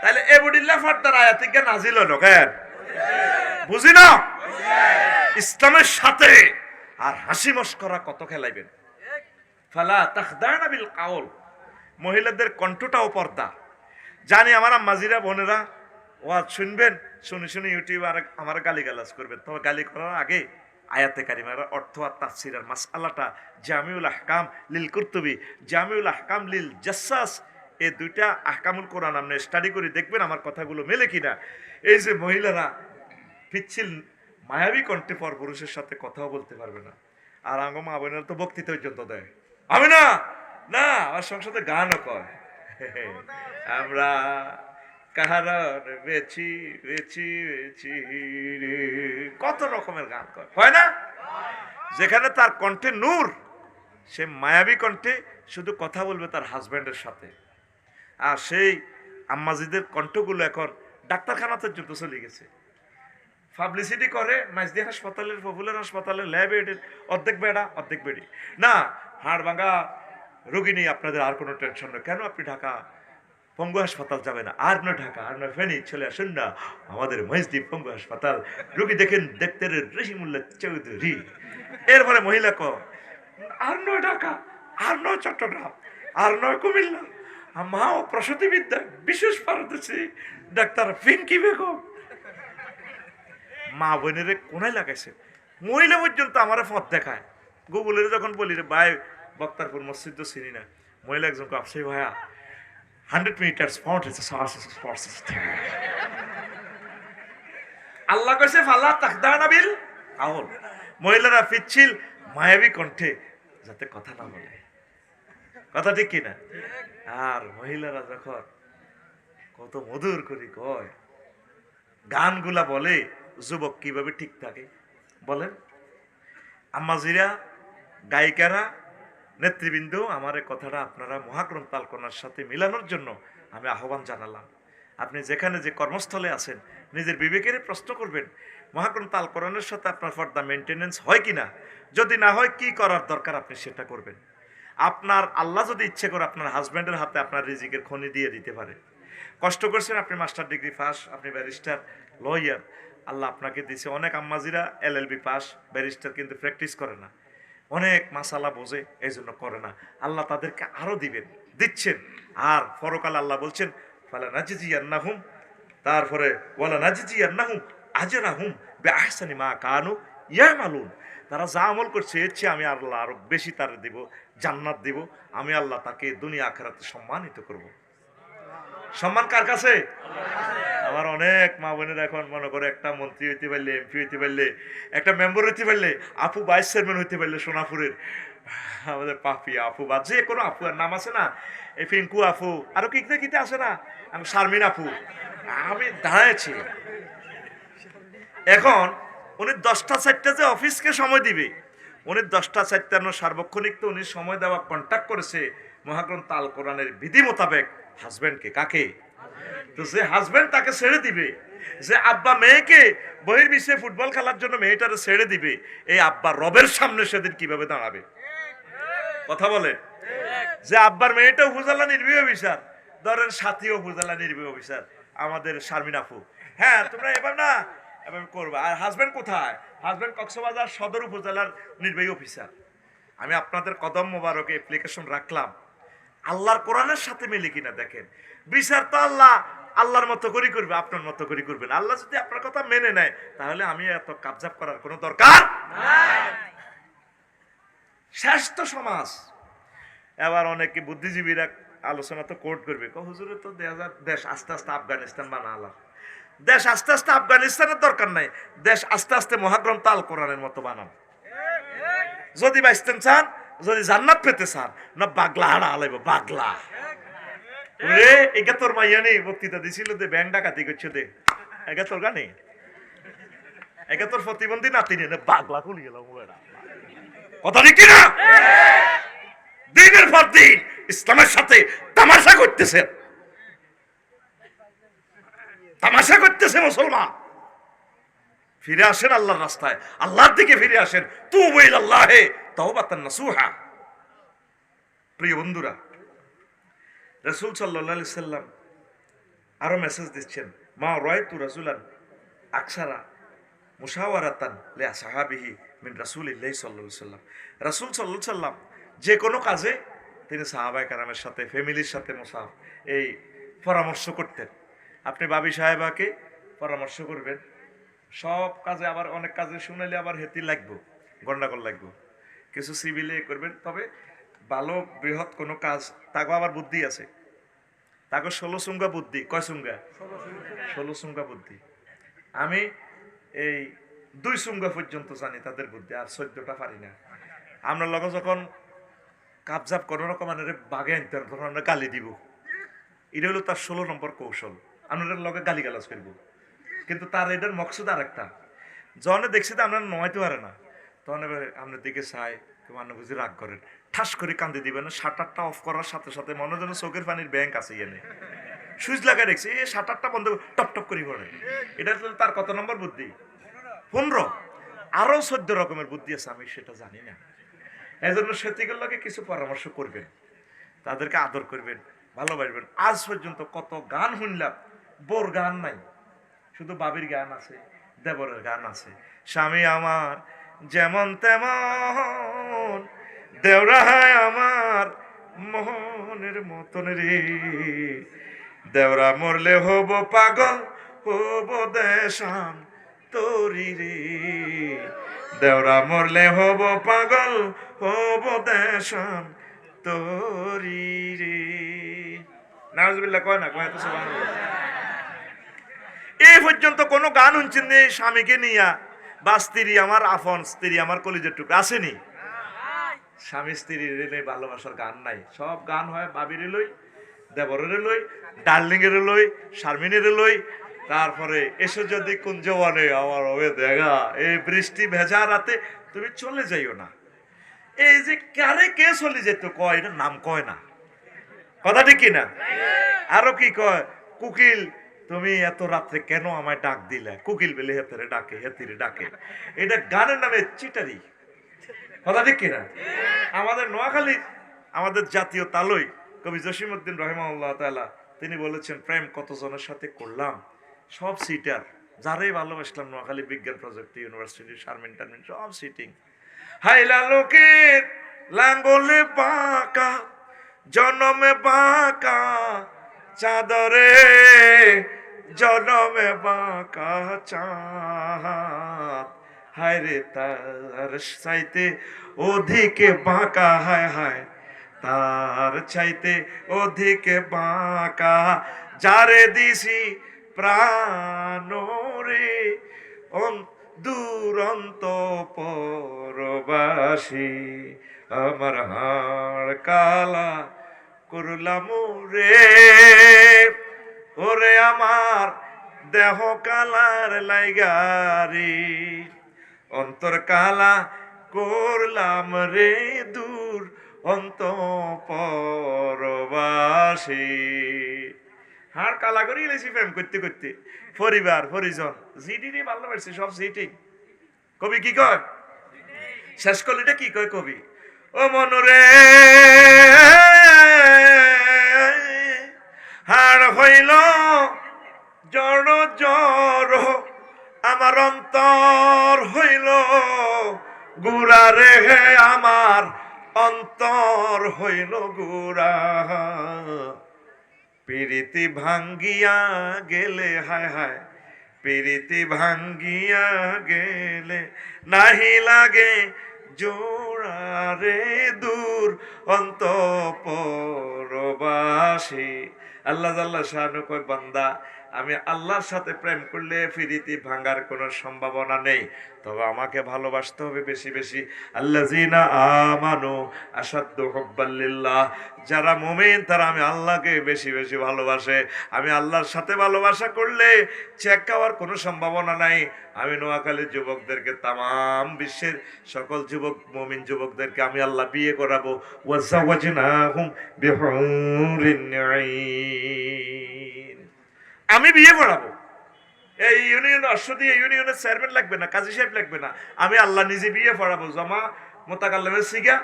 তাহলে এবুডিল্লাহ ফারদার আয়াত থেকে নাজিল হলো কেন? বুঝি না ইসলামের সাথে আর হাসি মস্করা কত খেলাইবেন। ফালা তাখদানা বিল কাউল, মহিলাদের কণ্ঠটাও পর্দা। জানি আমার আম্মাজিরা বোনেরা ওয়াজ শুনবেন, শুনে শুনে ইউটিউব আর আমার গালিগালাজ করবেন, তবে গালি করার আগে আয়াতে কারিমার অর্থ আর তাফসীরের মাসআলাটা জামিউল আহকাম লিল কুরতুবী, জামিউল আহকাম লিল জাসসাস, এই দুইটা আহকামুল কোরআন আপনি স্টাডি করে দেখবেন আমার কথাগুলো মেলে কিনা। এই যে মহিলারা পিচ্ছিল মায়াবী কণ্ঠে পরপুরুষের সাথে কথাও বলতে পারবে না, আর আঙ্গ মা বোনেরা তো বক্তৃতা পর্যন্ত দেয়, আমি না না আমার সংসদে গানও কয়, আমরা কাহারান বেছি বেছি বেছি রে, কত রকমের গান কয়, হয় না? যেখানে তার কণ্ঠে নূর, সে মায়াবী কণ্ঠে শুধু কথা বলবে তার হাজব্যান্ডের সাথে। আর সেই আম্মাজিদের কণ্ঠগুলো এখন ডাক্তারখানাতে যুদ্ধ চলে গেছে, পাবলিসিটি করে মাইজদি হাসপাতালের, পপুলার হাসপাতালের ল্যাবে অর্ধেক বেড়া অর্ধেক বেড়ি না, হাড় ভাঙা রোগী নেই আপনাদের, আর কোনো টেনশন নেই, কেন আপনি ঢাকা পঙ্গু হাসপাতাল যাবে না, আর নয় ঢাকা, আর নয় ফেনী, চলে আসুন না আমাদের মহিষদ্বীপ পঙ্গু হাসপাতাল, রোগী দেখেন দেখতে রহিমুল্লাহ চৌধুরী। এরপরে মহিলা আর নয় ঢাকা, আর নয় চট্টগ্রাম, আর নয় কুমিল্লা, মা ও প্রসূতি বিদ্যা বিশেষ পারদর্শী ডাক্তার পিঙ্কি বেগম। মা বোনের কোনায় লাগাইছে, মহিলা পর্যন্ত আমার পথ দেখায়। গুগলের যখন বলি রে ভাই বক্তারপুর মসজিদ তো চিনি না, মহিলা একজন আপসি ভাইয়া 100 meters fount is আল্লাহ কইছে ফালা তাখদানা বিল কাউল, মহিলারা পিচ্ছিল মায়াবী কণ্ঠে যাতে কথা না বলে, কথা ঠিক কিনা? আর মহিলারা যখন কত মধুর করে কয়, গানগুলা বলে, যুবক কিভাবে ঠিক থাকে বলেন? আম্মাজিরা, গায়িকারা, নেতৃবৃন্দ, আমার এই কথাটা আপনারা মহাগ্রম তালকনার সাথে মিলানোর জন্য আমি আহ্বান জানালাম। আপনি যেখানে যে কর্মস্থলে আছেন নিজের বিবেকের প্রশ্ন করবেন, মহাগ্রম তালকরণের সাথে আপনার পর্দা মেনটেনেন্স হয় কিনা, যদি না হয় কি করার দরকার আপনি সেটা করবেন। আপনার আল্লাহ যদি ইচ্ছে করে আপনার হাজব্যান্ডের হাতে আপনার রিজিকের খনি দিয়ে দিতে পারে, কষ্ট করছেন, আপনি মাস্টার ডিগ্রি পাস, আপনি ব্যারিস্টার, লয়ার, আল্লাহ আপনাকে দিয়েছে। অনেক আম্মাজিরা LLB পাস, ব্যারিস্টার, কিন্তু প্র্যাকটিস করে না, অনেক মাসালা বোঝে, এই জন্য করে না। আল্লাহ তাদেরকে আরো দিবেন, দিচ্ছেন। আর পরকাল আল্লাহ বলছেন ফালা নাজিজিয়ান্নাহুম, তারপরে ওয়ালা নাজিজিয়ান্নাহুম আজরাহুম বিআহসানি মা কানু ইয়ামালুন, তারা যা আমল করছে এর চেয়ে আমি আল্লাহ আরো বেশি তার দিব, জান্নাত দিব, আমি আল্লাহ তাকে দুনিয়া আখিরাতে সম্মানিত করব। সম্মান কার কাছে? আমার অনেক মা বোনের এখন মনে করে একটা মন্ত্রী হইতে পারলে, MP হইতে পারলে, একটা মেম্বার হইতে পারলে, আপু ভাইস চেয়ারম্যান হইতে পারলে, সোনাপুরের আমাদের পাপি আপু বা যে কোনো আপু, আর নাম আছে না, এই পিঙ্কু আপু, আরো কিতে কিতে আছে না, আমি শারমিন আপু, আমি দাঁড়াইছি। এখন উনি 10টা 4টা যে অফিসকে সময় দিবে, উনি 10টা 4টা সার্বক্ষণিক তো উনি সময় দেওয়া কন্ট্যাক্ট করেছে মহাগ্রন্থ তাল কোরআনের বিধি মোতাবেক হাজবেন্ডকে। কাকে? তো যে হাজবেন্ড তাকে ছেড়ে দিবে, যে আব্বা মেয়েকে বহির্বিশ্বে ফুটবল খেলার জন্য মেয়েটারে ছেড়ে দিবে, এই আব্বা রবের সামনে সেদিন কিভাবে দাঁড়াবে? কথা বলে যে আব্বার মেয়েটা উপজেলা নির্বাহী অফিসার, ধরেন সাথী উপজেলা নির্বাহী অফিসার আমাদের শারমিন আপু, হ্যাঁ তোমরা এবার না এবার করবা। আর হাজবেন্ড কোথায়? হাজবেন্ড কক্সবাজার সদর উপজেলার নির্বাহী অফিসার। আমি আপনাদের কদম মোবারকে অ্যাপ্লিকেশন রাখলাম, আল্লাহর কোরআনের সাথে মিলে কিনা দেখেন। বিচার তো আল্লাহ আল্লাহর মতো করে করবে, আপনার মতো করে করবেন। আল্লাহ যদি আপনার কথা মেনে নেয় তাহলে আমি এত কাবজাব করার কোনো দরকার নাই। শ্রেষ্ঠ সমাজ। এবার অনেকে বুদ্ধিজীবীরা আলোচনা তো কোর্ট করবে, হুজুরে তো দেশ আস্তে আস্তে আফগানিস্তান বানালাম। দেশ আস্তে আস্তে আফগানিস্তানের দরকার নাই, দেশ আস্তে আস্তে মহাগ্রন্থ আল কোরআনের মতো বানান। যদি বাঁচতেন চান, যদি জান্নাত পেতে চান, না বাগলা হাড়া আলাইব বাগলা। রে একা তোর মাইয়া নেই বক্তৃতা দিছিল দে ব্যাংক ডাকাতি করছে দে, একা তোর গানে একা তোর প্রতিবন্ধী নাতি নিয়ে বাগলা খুলি গেল। কথা ঠিক না? দিনের পর দিন ইসলামের সাথে তামাশা করতেছে, তামাশা করতেছে মুসলমান। ফিরে আসেন আল্লাহর রাস্তায়, আল্লাহর দিকে ফিরে আসেন। তুবু ইলাল্লাহি তাওবাতান নাসুহা। প্রিয় বন্ধুরা, রাসূল সাল্লাল্লাহু আলাইহি সাল্লাম আরো মেসেজ দিচ্ছেন, মা রাআইতু রাসূলান আকসারা মুশাওয়ারাতান লিআসহাবিহি মিন রাসূলিল্লাহি সাল্লাল্লাহু আলাইহি সাল্লাম। রাসূল সাল্লাল্লাহু আলাইহি সাল্লাম যে কোনো কাজে তিনি সাহাবায়ে কেরামের সাথে, ফ্যামিলির সাথে এই পরামর্শ করতেন। আপনি ভাবি সাহেবাকে পরামর্শ করবেন সব কাজে, আবার অনেক কাজে শুনাইলে আবার হেতি লাগবো, গন্ডাগোল লাগবো, কিছু সিভিলে করবেন। তবে ভালো বৃহৎ কোনো কাজ তাকে আবার বুদ্ধি আছে, তাকে 16 সুঙ্গা বুদ্ধি। কয় সুঙ্গা? 16 সুঙ্গা বুদ্ধি। আমি এই 2 সুঙ্গা পর্যন্ত জানি তাদের বুদ্ধি, আর 14টা পারি না। আমরা লগে যখন কাবজাব কোনো রকম বাগে আনতে ধরুন আমরা গালি দিব, এটা হলো তার 16 নম্বর কৌশল। আমরা লগে গালি গালাজ করবো, কিন্তু তার এটার মকসুদ আর একটা। জনে দেখছি তো আমরা নয়তে পারে না, তখন এবার আপনার দিকে চাই মানুষ বুঝি রাগ করেন, ঠাস করে কান্দি দিবেন না। শাটারটা অফ করার সাথে সাথে মনে যেন চোখের পানির ব্যাংক আছে এনে সুইচ লাগাই দেখছি, এই শাটারটা বন্ধ টপ টপ করে পড়ে। এটা তার কত নম্বর বুদ্ধি? 15। আরো 14 রকমের বুদ্ধি আছে, আমি সেটা জানি না। এই জন্য সেটিগুলোকে কিছু পরামর্শ করবেন, তাদেরকে আদর করবেন, ভালোবাসবেন। আজ পর্যন্ত কত গান শুনলাম, বোর গান নাই, শুধু বাবির গান আছে, দেবরের গান আছে। স্বামী আমার যেমন তেমন, দেওরা আমার মোহনের মতন রে, দেওরা মরলে হব পাগল, হব দেশান তোরি রে, দেওরা মরলে হব পাগল, হব দেশান তোরি রে। নাউজুবিল্লাহ কয় না, কয় তো সুবহানাল্লাহ। এই পর্যন্ত কোনো গান শুনছেন নি স্বামীকে নিয়া, বা স্ত্রী আমার আপন, স্ত্রী আমার কলিজার টুকরা আসেনি? স্বামী স্ত্রীর রেলে ভালোবাসার গান নাই। সব গান হয় বাবির লই, দেবরের লই, ডার্লিং এর লই, শারমিনের লই। তারপরে এসে যদি কুঞ্জবনে আমার হবে দেখা, এই বৃষ্টি ভেজা রাতে তুমি চলে যাইও না। এই যে কারে কে চলে যেত কয়, এটা নাম কয় না, কথা ঠিক কিনা? আরো কি কয়, কুকিল তুমি এত রাত্রে কেন আমায় ডাক দিলে? কুকিল বেলে হেতেরে ডাকে, হেতিরে ডাকে। এটা গানের নামে চিটারি, কথা ঠিক কিনা? আমাদের নোয়াখালী, আমাদের জাতীয় তালই কবি জসিমউদ্দিন রাহিমাহুল্লাহ তাআলা তিনি বলেছেন, প্রেম কতজনের সাথে করলাম, সব সিটার, যারাই ভালোবাসলাম নোয়াখালী বিজ্ঞান প্রযুক্তি ইউনিভার্সিটি, শারমিন টারমিন সব সিটিং। হাইলা লোকের লাঙ্গলে বাঁকা, জনমে বাঁকা চাঁদরে, জনমে বাঁকা চাঁদ, হায় রে তার চাইতে অধিকে বাঁকা, হায় হায় তার চাইতে অধিকে বাঁকা, যারে দিছি প্রাণ রে, দুরন্ত পরবাসী, আমার হাড় কালা করলাম রে, ওরে আমার দেহ কালার লাইগারি, অন্তর কালা করলাম রে, দূর অন্ত পরবাসী। হাড় কালা করে গেছি প্রেম করতে করতে, পরিবার পরিজন জিডি ভালোবাসছে, সব সিটিং। কবি কি কয়? শেষ কলিটা কি কয় কবি? ও মনরে হাড় হইল জড় জড়, গুড়া রে আমার অন্তর হইল গুড়া, প্রীতি ভাঙ্গিয়া গেলে, হায় হায়, প্রীতি ভাঙ্গিয়া গেলে নাহি লাগে জোড়া রে দূর অন্তঃপুরবাসী। আল্লাহ জাল্লা শানু কয়, বান্দা আমি আল্লাহর সাথে প্রেম করলে প্রীতি ভাঙার কোনো সম্ভাবনা নেই, তবে আমাকে ভালোবাসতে হবে বেশি বেশি। আল্লাযিনা আমানু আশাদ্দু হুব্বাল লিল্লাহ, যারা মুমিন তারা আমি আল্লাহকে বেশি বেশি ভালোবাসে। আমি আল্লাহর সাথে ভালোবাসা করলে চেক খাওয়ার কোনো সম্ভাবনা নাই। আমি নোয়াখালীর যুবকদেরকে, তামাম বিশ্বের সকল যুবক মুমিন যুবকদেরকে আমি আল্লাহ বিয়ে করাবো। ওয়াজাওয়াজনাহুম বিহুরিন আইন, আমি বিয়ে করাবো। এই ইউনিয়ন অশ্ব দিয়ে ইউনিয়নের চেয়ারম্যান লাগবে না, কাজী সাহেব লাগবে না, আমি আল্লাহ নিজে বিয়ে পড়াবো। জমা মোতাকাল্লিমের সিগা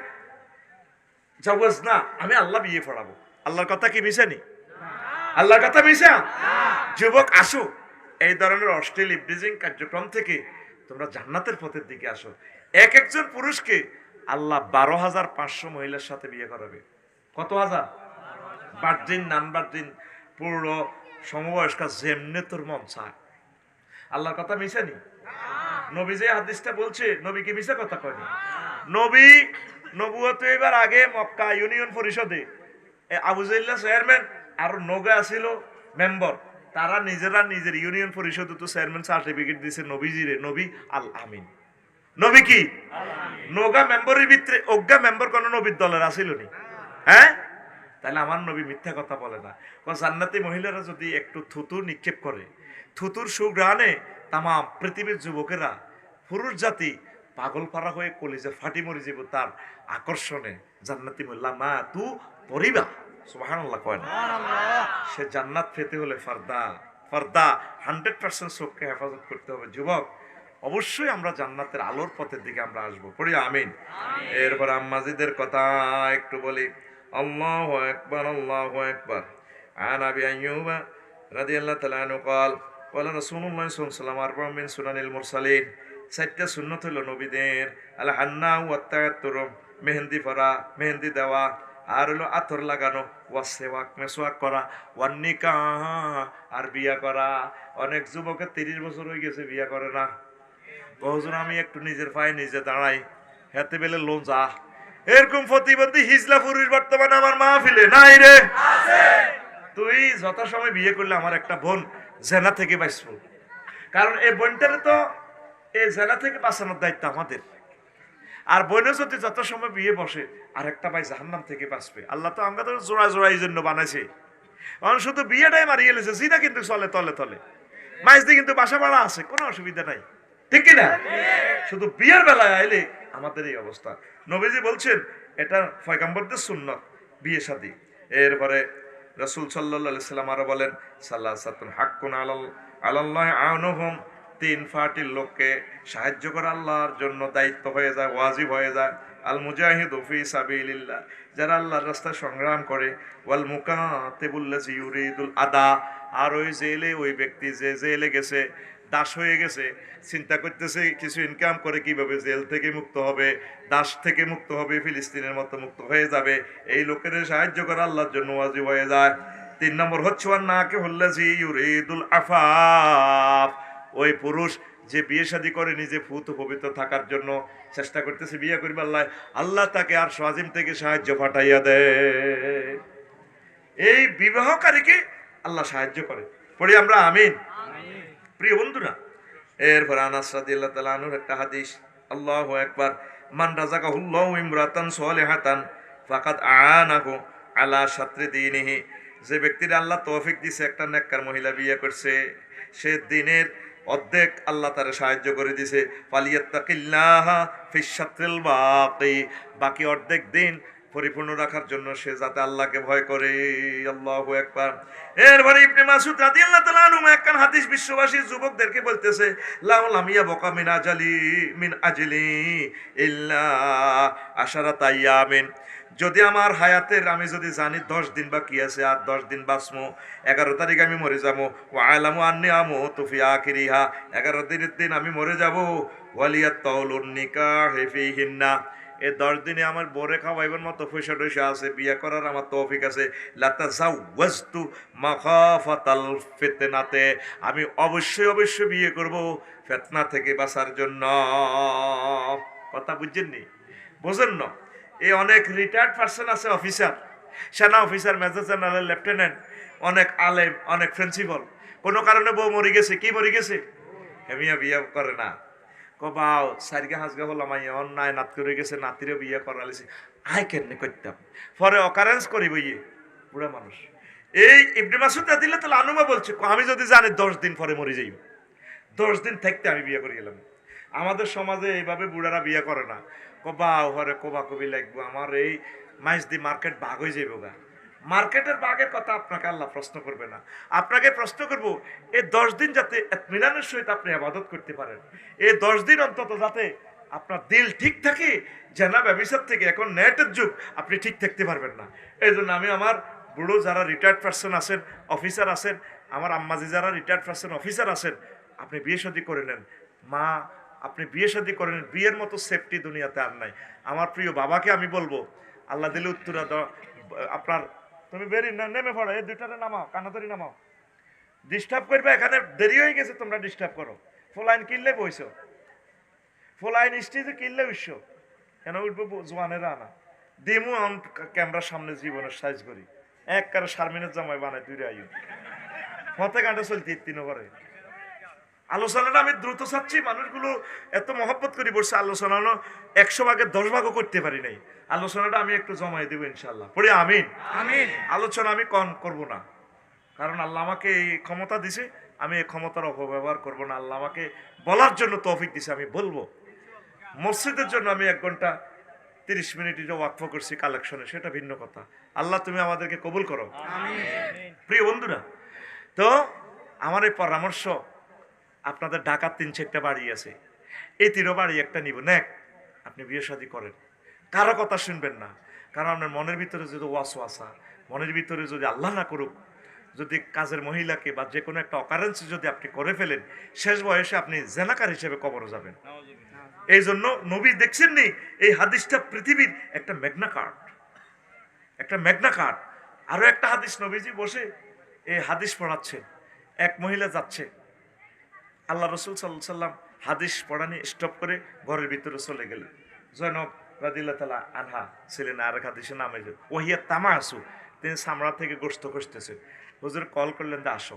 জাওয়াজ না, আমি আল্লাহ বিয়ে পড়াবো। আল্লাহর কথা কি মিশানি? আল্লাহর কথা মিশা? যুবক আসো, এই ধরনের অশ্লীল ইবলিজিং কার্যক্রম থেকে তোমরা জান্নাতের পথের দিকে আসো। এক একজন পুরুষকে আল্লাহ 12,500 মহিলার সাথে বিয়ে করাবে। কত হাজার? বার্জিন, নান বার্জিন, পুরো সমবয়স্কা, যেমনে তোর মন চায়। আল্লাহর কথা মিশানি? নবী যে হাদিসটা বলছে, নবী কি মিশা কথা কয়নি? নবী নবুয়ত এবার আগে মক্কা ইউনিয়ন পরিষদে আবু জাইল্লা চেয়ারম্যান আর নগা ছিল মেম্বার, তারা নিজেরা নিজের ইউনিয়ন পরিষদে তো চেয়ারম্যান সার্টিফিকেট দিছে নবীজিরে, নবী আল আমিন। নবী কি? নগা মেম্বারের ভিতরে অজ্ঞা মেম্বার কোন নবীর দলের আছিল নি? হ্যাঁ, তাহলে আমার নবী মিথ্যা কথা বলে না। জান্নাতি মহিলারা যদি একটু থুতু নিক্ষেপ করে, থুতুর সুঘ্রাণে তামাম পৃথিবীর যুবকেরা, পুরুষ জাতি পাগল পারা হয়ে কলিজে ফাটি মরি যাব তার আকর্ষণে। জান্নাতি মহিলা মা তু পরিবা, সুবহানাল্লাহ কয় না? সে জান্নাত পেতে হলে ফারদা ফারদা 100% চোখকে হেফাজত করতে হবে। যুবক, অবশ্যই আমরা জান্নাতের আলোর পথের দিকে আমরা আসবো। পড়ি আমিন। এরপর আম্মাজিদের কথা একটু বলি। আল্লাহু আকবার, আল্লাহু আকবার। আন আবি আইয়ুবা রাদিয়াল্লাহু তাআলা আনহু قال قال رسول الله صلى الله عليه وسلم أربع من سنن المرسلين, চারটা সুন্নাত হলো নবীদের। আল হান্না ওয়া তায়াত্তুর, মেহেন্দি পরা, মেহেন্দি দেওয়া, আর হলো আতর লাগানো, ওয়াসওয়াক, মেসওয়াক করা, ওয়ান নিকাহ, আর বিয়া করা। অনেক যুবকের 30 বছর হয়ে গেছে, বিয়া করে না। বহুজন আমি একটু নিজের পায়ে নিজে দাঁড়াই, হাতে বেলে লোন যা। এরকম প্রতিবন্ধী হিজলা পুরুষ বর্তমানে আমার মাহফিলে নাই রে। তুই যথাসময় বিয়ে করলে আমার একটা বোন জেনা থেকে বাঁচবো, কারণ এই বোনটারে তো এই জেনা থেকে বাঁচানোর দায়িত্ব আমাদের। আর বোনে যদি যথাসময় বিয়ে বসে, আর একটা ভাই জাহান্নাম থেকে বাঁচবে। আল্লাহ তো আমরা তো জোড়া জোড়া এই জন্য বানাইছে। কারণ শুধু বিয়েটাই মারিয়ে গেলেছে, জিনা কিন্তু চলে তলে তলে, মাইজ দিয়ে কিন্তু বাসা বাড়া আছে, কোনো অসুবিধা নাই, ঠিক কিনা? শুধু বিয়ের বেলায় আইলে আমাদের এই অবস্থা। নবীজি বলছেন এটা পয়গম্বরদের সুন্নাত, বিয়ে শাদী। এরপরে রাসূল সাল্লাল্লাহু আলাইহি সাল্লাম আরো বলেন, সালাসাতুন হাক্কুন আলাল্লাহি আউনুহুম, 3 পার্টির লোককে সাহায্য করা আল্লাহর জন্য দায়িত্ব হয়ে যায়, ওয়াজিব হয়ে যায়। আল মুজাহিদু ফি সাবিলিল্লাহ, যারা আল্লাহর রাস্তায় সংগ্রাম করে। ওয়াল মুকাতিবুল্লাযী ইউরিদুল আদা, আর ওই জেলে, ওই ব্যক্তি যে জেলে গেছে, দাস হয়ে গেছে, চিন্তা করতেছে কিছু ইনকাম করে কিভাবে জেল থেকে মুক্ত হবে, দাস থেকে মুক্ত হবে, ফিলিস্তিনের মতো মুক্ত হয়ে যাবে। এই লোকের সাহায্য করা আল্লাহর জন্য ওয়াজিব হয়ে যায়। 3 নম্বর হচ্ছে ওয়ান্নাকে হুল্লাযী ইউরিদুল আফাফ, ওই পুরুষ যে বিয়ে শাদী করে নিজে ফুত পবিত্র থাকার জন্য চেষ্টা করতেছে, বিয়ে করবে, আল্লাহ আল্লাহ তাকে আর সাজিম থেকে সাহায্য পাঠাইয়া দেয়। এই বিবাহকারীকে আল্লাহ সাহায্য করে। পড়ি আমরা আমিন। প্রিয় বন্ধুরা, এরপর আনাস রাদিয়াল্লাহু তাআলা আনহুর একটা হাদিস, আল্লাহু আকবার। মান রাযাকাহুল্লাহু ইমরাতান সালিহাতান ফাকাদ আনাহু আলা শাত্রি দীনিহি, যে ব্যক্তির আল্লাহ তৌফিক দিয়েছে একটা নেককার মহিলা বিয়ে করছে, সে দিনের অর্ধেক আল্লাহ তারে সাহায্য করে দিছে। ফালিয়াত্তাকিল্লাহা ফিশ শাত্রিল বাকি, বাকি অর্ধেক দিন পরিপূর্ণ রাখার জন্য সে যাতে আল্লাহকে ভয় করে। আল্লাহু আকবার। এরপরে ইবনে মাসউদ রাদিয়াল্লাহু তাআলা আনহু একখান হাদিস বিশ্ববাসী যুবকদেরকে বলতেছে, লাম ইয়াবকা মিন আজলি ইল্লা আশারাত আইয়ামিন, যদি আমার হায়াতের আমি যদি জানি 10 দিন বাকি আছে, আর 10 দিন বাঁচমো, 11 তারিখ আমি মরে যাবো। ওয়া আলামু আন্নী আমুতু ফি আখিরিহা, 11 দিনের দিন আমি মরে যাব। ওয়ালিয়াত তাউলুন নিকাহ ফিহিন্না। এই 10 দিনে আমার বরে খাওয়াইবার মতো পয়সা টয়সা আছে, বিয়ে করার আমার তৌফিক আছে। লাতাজাওয়াজতু মাখাফাতাল ফিতনাতে, আমি অবশ্যই অবশ্যই বিয়ে করব ফিতনা থেকে বাঁচার জন্য। কথা বুঝছেন নি? বোঝেন না? এই অনেক রিটায়ার্ড পার্সন আছে, অফিসার, সেনা অফিসার, মেজর জেনারেল, লেফটেন্যান্ট, অনেক আলেম, অনেক প্রিন্সিপাল, কোনো কারণে বউ মরে গেছে। কি মরে গেছে? হেমিয়া বিয়ে করে না, কবাও সাইরগা হাজগা হলাম, আই অন্যায় নাত করে গেছে, নাতিরও বিয়ে করালিছে, আই কেমনে করতাম, পরে অকারেন্স করি বইয়ে বুড়া মানুষ। এই ইবনে মাসুদ দিলে তাহলে আনুমা বলছে, আমি যদি জানি 10 দিন পরে মরে যাই, 10 দিন থাকতে আমি বিয়ে করে গেলাম। আমাদের সমাজে এইভাবে বুড়ারা বিয়ে করে না, কবাও হরে কবা কবি লাগবো, আমার এই মাইজ দি মার্কেট ভাগ হয়ে যাইব গা। মার্কেটের ভাগের কথা আপনাকে আল্লাহ প্রশ্ন করবে না, আপনাকে প্রশ্ন করব এই 10 দিন যাতে ইতমিনানের সহিত আপনি ইবাদত করতে পারেন, এই 10 দিন অন্তত যাতে আপনার দিল ঠিক থাকে, জানা ব্যবসার থেকে, এখন নেটের যুগ, আপনি ঠিক থাকতে পারবেন না। এই জন্য আমি আমার বুড়ো যারা রিটায়ার্ড পার্সন আছেন, অফিসার আছেন, আমার আম্মাজি যারা রিটায়ার্ড পার্সন অফিসার আছেন, আপনি বিয়ে শাদী করে নেন। মা, আপনি বিয়ে শাদী করে নেন, বিয়ের মতো সেফটি দুনিয়াতে আর নাই। আমার প্রিয় বাবাকে আমি বলবো, আল্লাহ দিলে উত্তরা আপনার, তুমি বেরি না নেমে পড়ো, এই দুইটারে নামাও, কানাতারি নামাও, ডিস্টার্ব করবে, এখানে দেরি হয়ে গেছে, তোমরা ডিস্টার্ব করো। ফোলাইন কিনলে বইছো, ফোলাইন স্টেজে কিনলে উৎস কেন উঠবো জোয়ানেরা আনা দিমু, ক্যামেরার সামনে জীবনের সাইজ করি, এক কারো শারমিনের জামাই বানায় দুইরে আয়ু ফতে গানটা চলতে তিন করে। আলোচনাটা আমি দ্রুত চাচ্ছি, মানুষগুলো এত মহব্বত করি বসছে, আলোচনা 100 ভাগের 10 ভাগও করতে পারি নাই। আলোচনাটা আমি একটু জমাই দেবো ইনশাল্লাহ, পড়ি আমিন। আলোচনা আমি কম করব না, কারণ আল্লাহ আমাকে এই ক্ষমতা দিছে, আমি এই ক্ষমতার অপব্যবহার করব না। আল্লাহ আমাকে বলার জন্য তৌফিক দিছে, আমি বলবো। মসজিদের জন্য আমি 1 ঘন্টা 30 মিনিট ওয়াকফ করছি কালেকশনে, সেটা ভিন্ন কথা। আল্লাহ তুমি আমাদেরকে কবুল করো, প্রিয় বন্ধুরা। তো আমার এই পরামর্শ, আপনাদের ঢাকার 3-4টা বাড়ি আছে, এই 3 বাড়ি একটা নিব, নেক আপনি বিয়ে শাদী করেন, কারো কথা শুনবেন না। কারণ আপনার মনের ভিতরে যদি ওয়াসওয়াসা, মনের ভিতরে যদি আল্লাহ না করুক, যদি কাজের মহিলাকে বা যে কোনো একটা অকারেন্সি যদি আপনি করে ফেলেন, শেষ বয়সে আপনি জেনাকার হিসেবে কবরে যাবেন। এই জন্য নবী দেখছেন নি, এই হাদিসটা পৃথিবীর একটা ম্যাগনা কার্ড, একটা ম্যাগনা কার্ড। আরো একটা হাদিস, নবীজি বসে এই হাদিস পড়াচ্ছেন, এক মহিলা যাচ্ছে, আল্লাহ রসুল সাল্লাল্লাহু সাল্লাম হাদিস পড়ানি স্টপ করে ঘরের ভিতরে চলে গেলেন। জয়নব রাদিয়াল্লাহু তাআলা আনহা ছিলেন, আর এক হাদিসের নাম হয়েছে ওহিয়া তামাসু, তিনি চামড়া থেকে গোশত খুঁজতেছেন। হুজুর কল করলেন, দা আসো।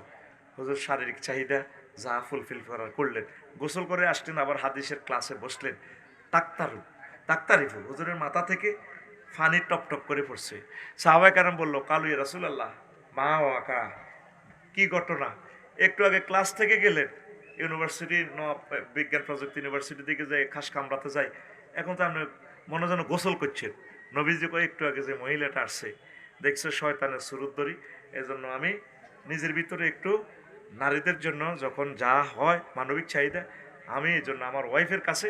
হুজুর শারীরিক চাহিদা যা ফুলফিল করার করলেন, গোসল করে আসলেন, আবার হাদিসের ক্লাসে বসলেন। তাক্তারিফু, হুজুরের মাথা থেকে ফানি টপ টপ করে পড়ছে। সাহাবায়ে কেরাম বললো, কালু ইয়া রাসূলুল্লাহ, মা ওয়াকা, কি ঘটনা? একটু আগে ক্লাস থেকে গেলেন, ইউনিভার্সিটি বিজ্ঞান প্রযুক্তি ইউনিভার্সিটি দিকে যাই, খাস কামড়াতে যাই, এখন তো আপনি মনে যেন গোসল করছেন। নবীজি কয়, একটু আগে যে মহিলাটা আসছে, দেখছে শয়তানের সুরুদ্দরি, এজন্য আমি নিজের ভিতরে একটু নারীদের জন্য যখন যা হয় মানবিক চাহিদা, আমি এই জন্য আমার ওয়াইফের কাছে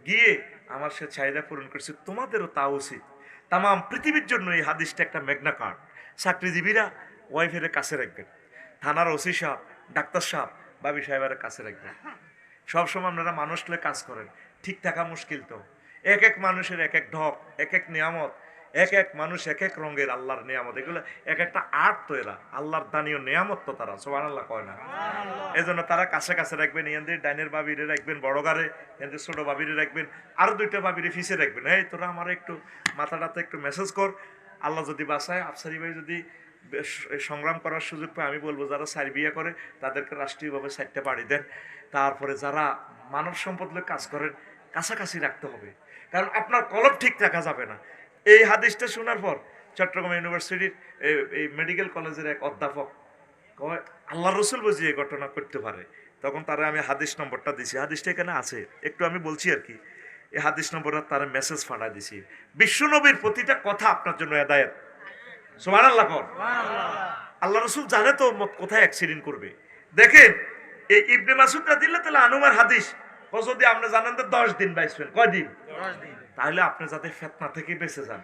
গিয়ে আমার সে চাহিদা পূরণ করছি, তোমাদেরও তা উচিত। তাম পৃথিবীর জন্য এই হাদিসটা একটা ম্যাগনা কার্ড। চাকরিজীবীরা ওয়াইফের কাছে রাখবেন, থানার ওসি সাহেব, ডাক্তার সাহেব, বাবি সাহেবের কাছে রাখবেন। সবসময় আপনারা মানুষ লয়ে কাজ করেন, ঠিক থাকা মুশকিল তো। এক এক মানুষের এক এক ঢক, এক এক নিয়ামত, এক এক মানুষ এক এক রঙের আল্লাহর নিয়ামত, এগুলো এক একটা আর্ট তো, এরা আল্লাহর দানীয় নিয়ামত তো তারা, সুবহানাল্লাহ কয় না? এই জন্য তারা কাছে কাছে রাখবেন, ইয়াদের ডাইনের বাবিরে রাখবেন বড় গারে, ইয়াদের ছোট বাবিরে রাখবেন, আর 2টা বাবিরে ফিসে রাখবেন। এই তোরা আমার একটু মাথাটাতে একটু মেসেজ কর, আল্লাহ যদি বাঁচায়, আফসারি ভাই যদি সংগ্রাম করার সুযোগ পায়, আমি বলবো যারা 4 বিয়ে করে তাদেরকে রাষ্ট্রীয়ভাবে 4টা বাড়ি দেন। তারপরে যারা মানব সম্পদ লয়ে কাজ করেন, কাছাকাছি রাখতে হবে, কারণ আপনার কলব ঠিক রাখা যাবে না। এই হাদিসটা শোনার পর চট্টগ্রাম ইউনিভার্সিটির এই মেডিকেল কলেজের এক অধ্যাপক কয়, আল্লাহ রসুল বুঝি এই ঘটনা করতে পারে। তখন তারা আমি হাদিস নম্বরটা দিছি, হাদিসটা এখানে আছে, একটু আমি বলছি আর কি। এই হাদিস নম্বরটা তারা মেসেজ পাঠায় দিছি। বিশ্বনবীর প্রতিটা কথা আপনার জন্য হেদায়েত, সুবহানাল্লাহ কর। আল্লাহ রসুল জানে তো কোথায় অ্যাক্সিডেন্ট করবে। দেখেন এই ইবনে মাসুদ রাদিয়াল্লাহু তাআলা আনহুর হাদিস, যদি আপনি জানেন তো 10 দিন বাইসবেন, কয় দিন? 10 দিন। তাহলে আপনি যাতে ফিতনা থেকে বেঁচে যান,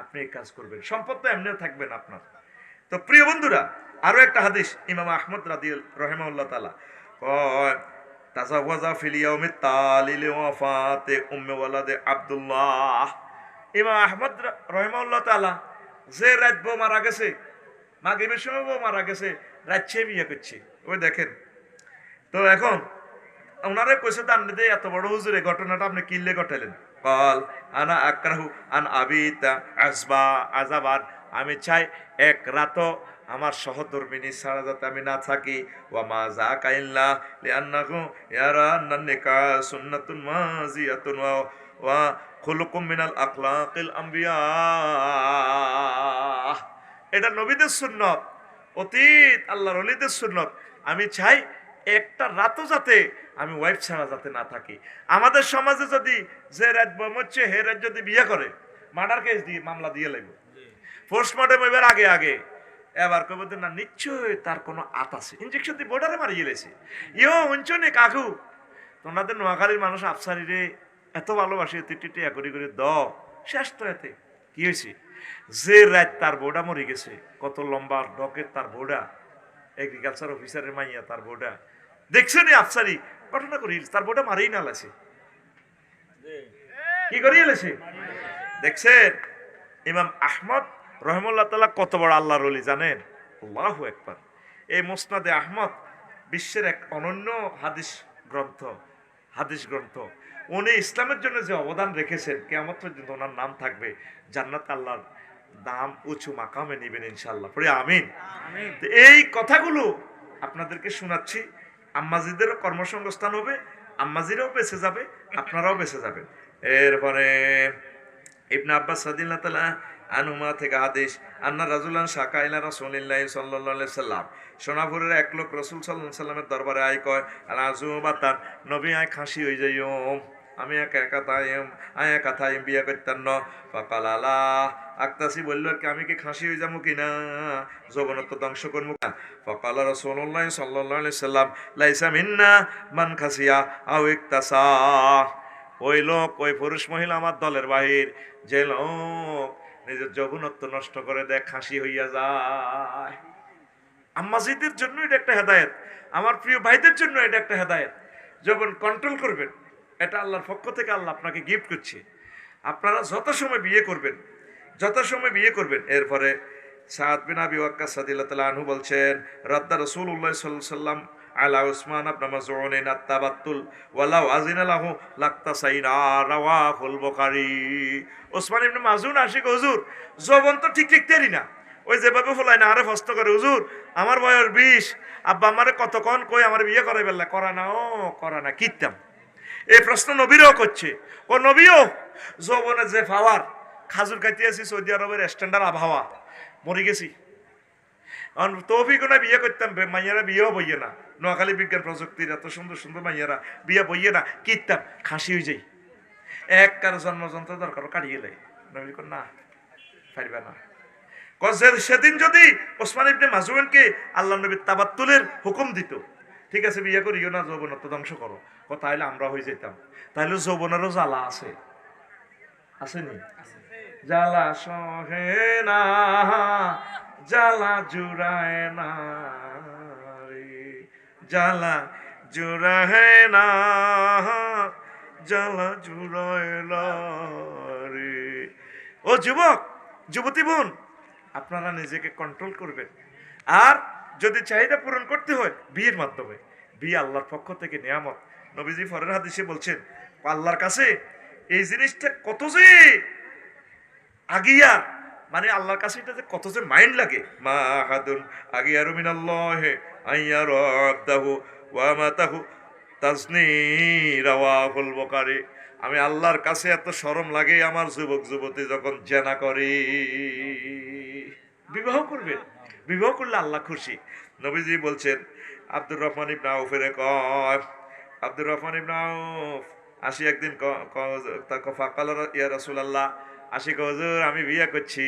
আপনি এই কাজ করবেন, সম্পদ তো এমনিও থাকবেন আপনার। তো প্রিয় বন্ধুরা, আরো একটা হাদিস ইমাম আহমদ রাদিয়াল্লাহু রাহিমাহুল্লাহ তাআলা কয়, তাজাওয়াজা ফিল ইয়াউমিত তালি লিওয়াফাতে উম্মে ওয়ালাদে আব্দুল্লাহ। ইমাম আহমদ রহিমাহুল্লাহ তাআলা যে রাত বউ মারা গেছে, মাগরিবের সময় বউ মারা গেছে, রাতছে বিয়ে করছে। ওই দেখেন তো এখন ওনারে কইছে দান দে, এত বড় হুজুর এই ঘটনাটা আপনি কিল্লে ঘটালেন? কল আনা আকরাহু আন আবিতা আসবা আজাবার, আমি চাই এক রাতও আমার সহধর্মিনী ছাড়া যাতে আমি না থাকি। ওয়া মা যাকা ইল্লা লিআন্নাহু ইয়ারা আন্নান নিকাহ সুন্নাতুন মাজিয়াতুন ওয়া খুলুকুম মিনাল আখলাকিল আম্বিয়া। এটা নবীদের সুন্নত, অতীত আল্লাহর ওলিদের সুন্নত। আমি চাই একটা রাতও যাতে আমি ওয়াইফ ছাড়া যাতে না থাকি। আমাদের সমাজে যদি যে রাত বমচ্ছে হে রাত যদি বিয়ে করে, মার্ডার কেস দিয়ে মামলা দিয়ে লাগবে, পোস্টমর্টম এবার আগে আগে। এবার কবে না নিশ্চয় তার কোনো আত আছে, ইঞ্জেকশন দিয়ে বোর্ডারে মারিয়ে লেছে। ইও উঞ্চ নে কাকু, তোমাদের নোয়াখালীর মানুষ আফসারি রে এত ভালোবাসে, টিটি করি করে দ শেষ। তো এতে কি হয়েছে? যে রাত তার বোর্ডা মরে গেছে, কত লম্বা ডকের তার বোর্ডা, এগ্রিকালচার অফিসারের মাইয়া তার বোর্ডা, দেখছেন আফসারি ঘটনা করি তার বোর্ডা মারেই না লাছে, কি করিয়ে লেছে দেখছেন। ইমাম আহমদ রহমুল্লাহ তাআলা কত বড় আল্লাহর ওলি জানেন? আল্লাহু আকবার। এই মুসনাদে আহমদ বিশ্বের এক অনন্য হাদিস গ্রন্থ। উনি ইসলামের জন্য যে অবদান রেখেছেন, কিয়ামত পর্যন্ত ওনার নাম থাকবে, জান্নাত আল্লাহর নাম উঁচু মাকামে নিবেন ইনশাআল্লাহ, পড়ে আমিন। এই কথাগুলো আপনাদেরকে শোনাচ্ছি, আম্মাজিদেরও কর্মসংস্থান হবে, আম্মাজিরাও বেঁচে যাবে, আপনারাও বেঁচে যাবেন। এরপরে ইবনে আব্বাস রাদিয়াল্লাহু তাআলা আনহুমা থেকে হাদিস, আন্না রাজুলান শাকা ইলা রাসূলিল্লাহি সাল্লাল্লাহু আলাইহি সাল্লাম, সোনাপুরের এক লোক রাসূল সাল্লাল্লাহু আলাইহি সাল্লামের দরবারে আয় কয়, আলাজুবাতান নবী আয় খাসি হই যাইও, আমি একা থাই বিয়া করতাম ন। ফাকালালা আক্তাসি বলল কি আমি কি খাসি হয়ে যাবো কিনা, যৌবনত্ব ধ্বংস করবো না। ফাকালা রাসূলুল্লাহ সাল্লাল্লাহু আলাইহি সাল্লাম লাইসা মিন্না মান খাসিয়া আও ইকতাসা, ওই লোক ওই পুরুষ মহিলা আমার দলের বাহির, যে লোক নিজের যৌবনত্ব নষ্ট করে দেয়, খাসি হইয়া যায়। আম্মাজিদের জন্য এটা একটা হেদায়েত, আমার প্রিয় ভাইদের জন্য এটা একটা হেদায়েত। যৌবন কন্ট্রোল করবেন, এটা আল্লাহর পক্ষ থেকে আল্লাহ আপনাকে গিফট করছে। আপনারা যত সময় বিয়ে করবেন। এরপরে সাদ বিন আবি ওয়াক্কাস রাদিয়াল্লাহু তাআলা আনহু বলছেন, রাদ্দা রাসূলুল্লাহ সাল্লাল্লাহু আলাইহি সাল্লাম আলা উসমান ইবনে মাযউন আত-তাবাত্তুল ওয়ালাউ আযিনা লাহু লাক্তাসাইনা, রাওয়াহুল বুখারী। উসমান ইবনে মাযউন আশিক, হুজুর যৌবন তো ঠিক দেরি না, ওই যেভাবে ফলাই না আরে ফস্ত করে, হুজুর আমার বয়স 20, আব্বা আমারে কতক্ষণ কই আমার বিয়ে করাই বেলা করা না কিতাম। এই প্রশ্ন নবীরও করছে, ও নবীও যৌবনে যে পাওয়ার, খাজুর খাইতে আছি সৌদি আরবের স্ট্যান্ডার্ড আবহাওয়া, মরে গেছি, তৌফিক না বিয়ে করতাম, মাইয়ারা বিয়েও বইয়ে না, নোয়াখালী বিজ্ঞান প্রযুক্তির এত সুন্দর সুন্দর মাইয়ারা বিয়ে বইয়ে না, কিতাম খাসি হয়ে যাই, এক কারো জন্মযন্ত্র দরকার কাটিয়ে দেয়। নবী না পারবে না। সেদিন যদি ওসমান ইবনে মাযউনকে আল্লাহ নবী তাবাত্তুলের হুকুম দিত, ঠিক আছে বিয়ে করিও না, যৌবনত্ব ধ্বংস করো, তাহলে আমরা হয়ে যেতাম। তাহলে যৌবনেরও জ্বালা আসেনি? জ্বালা সহে না, জ্বালা জুড়ায় না রে, জ্বালা জুড়ায় না, জ্বালা জুড়ায় না রে। ও যুবক যুবতী বোন, আপনারা নিজেকে কন্ট্রোল করবেন। আর যদি চাহিদা পূরণ করতে হয় বিয়ের মাধ্যমে, বিয়ে আল্লাহর পক্ষ থেকে নিয়ামত। নবীজি পরের হাদিসে বলছেন, আল্লাহর কাছে এই জিনিসটা কত যে আগিয়া, মানে আল্লাহর কাছে এটা যে কত যে মাইন্ড লাগে। মা আহাদুন আগিয়ারু মিনাল্লাহি আইয়ারু আবদাহু ওয়া মাতাহু তাজনি, রাওয়াহুল বুখারী। আমি আল্লাহর কাছে এত শরম লাগে আমার যুবক যুবতী যখন জেনা করে। বিবাহ করলে আল্লাহ খুশি। নবীজি বলছেন, আব্দুর রহমান ইবনে আউফের কয়, আব্দুর রহমান ইবনে আউফ আসি একদিন ফাকাল ইয়া রাসূলুল্লাহ, আসি হুজুর আমি বিয়ে করছি,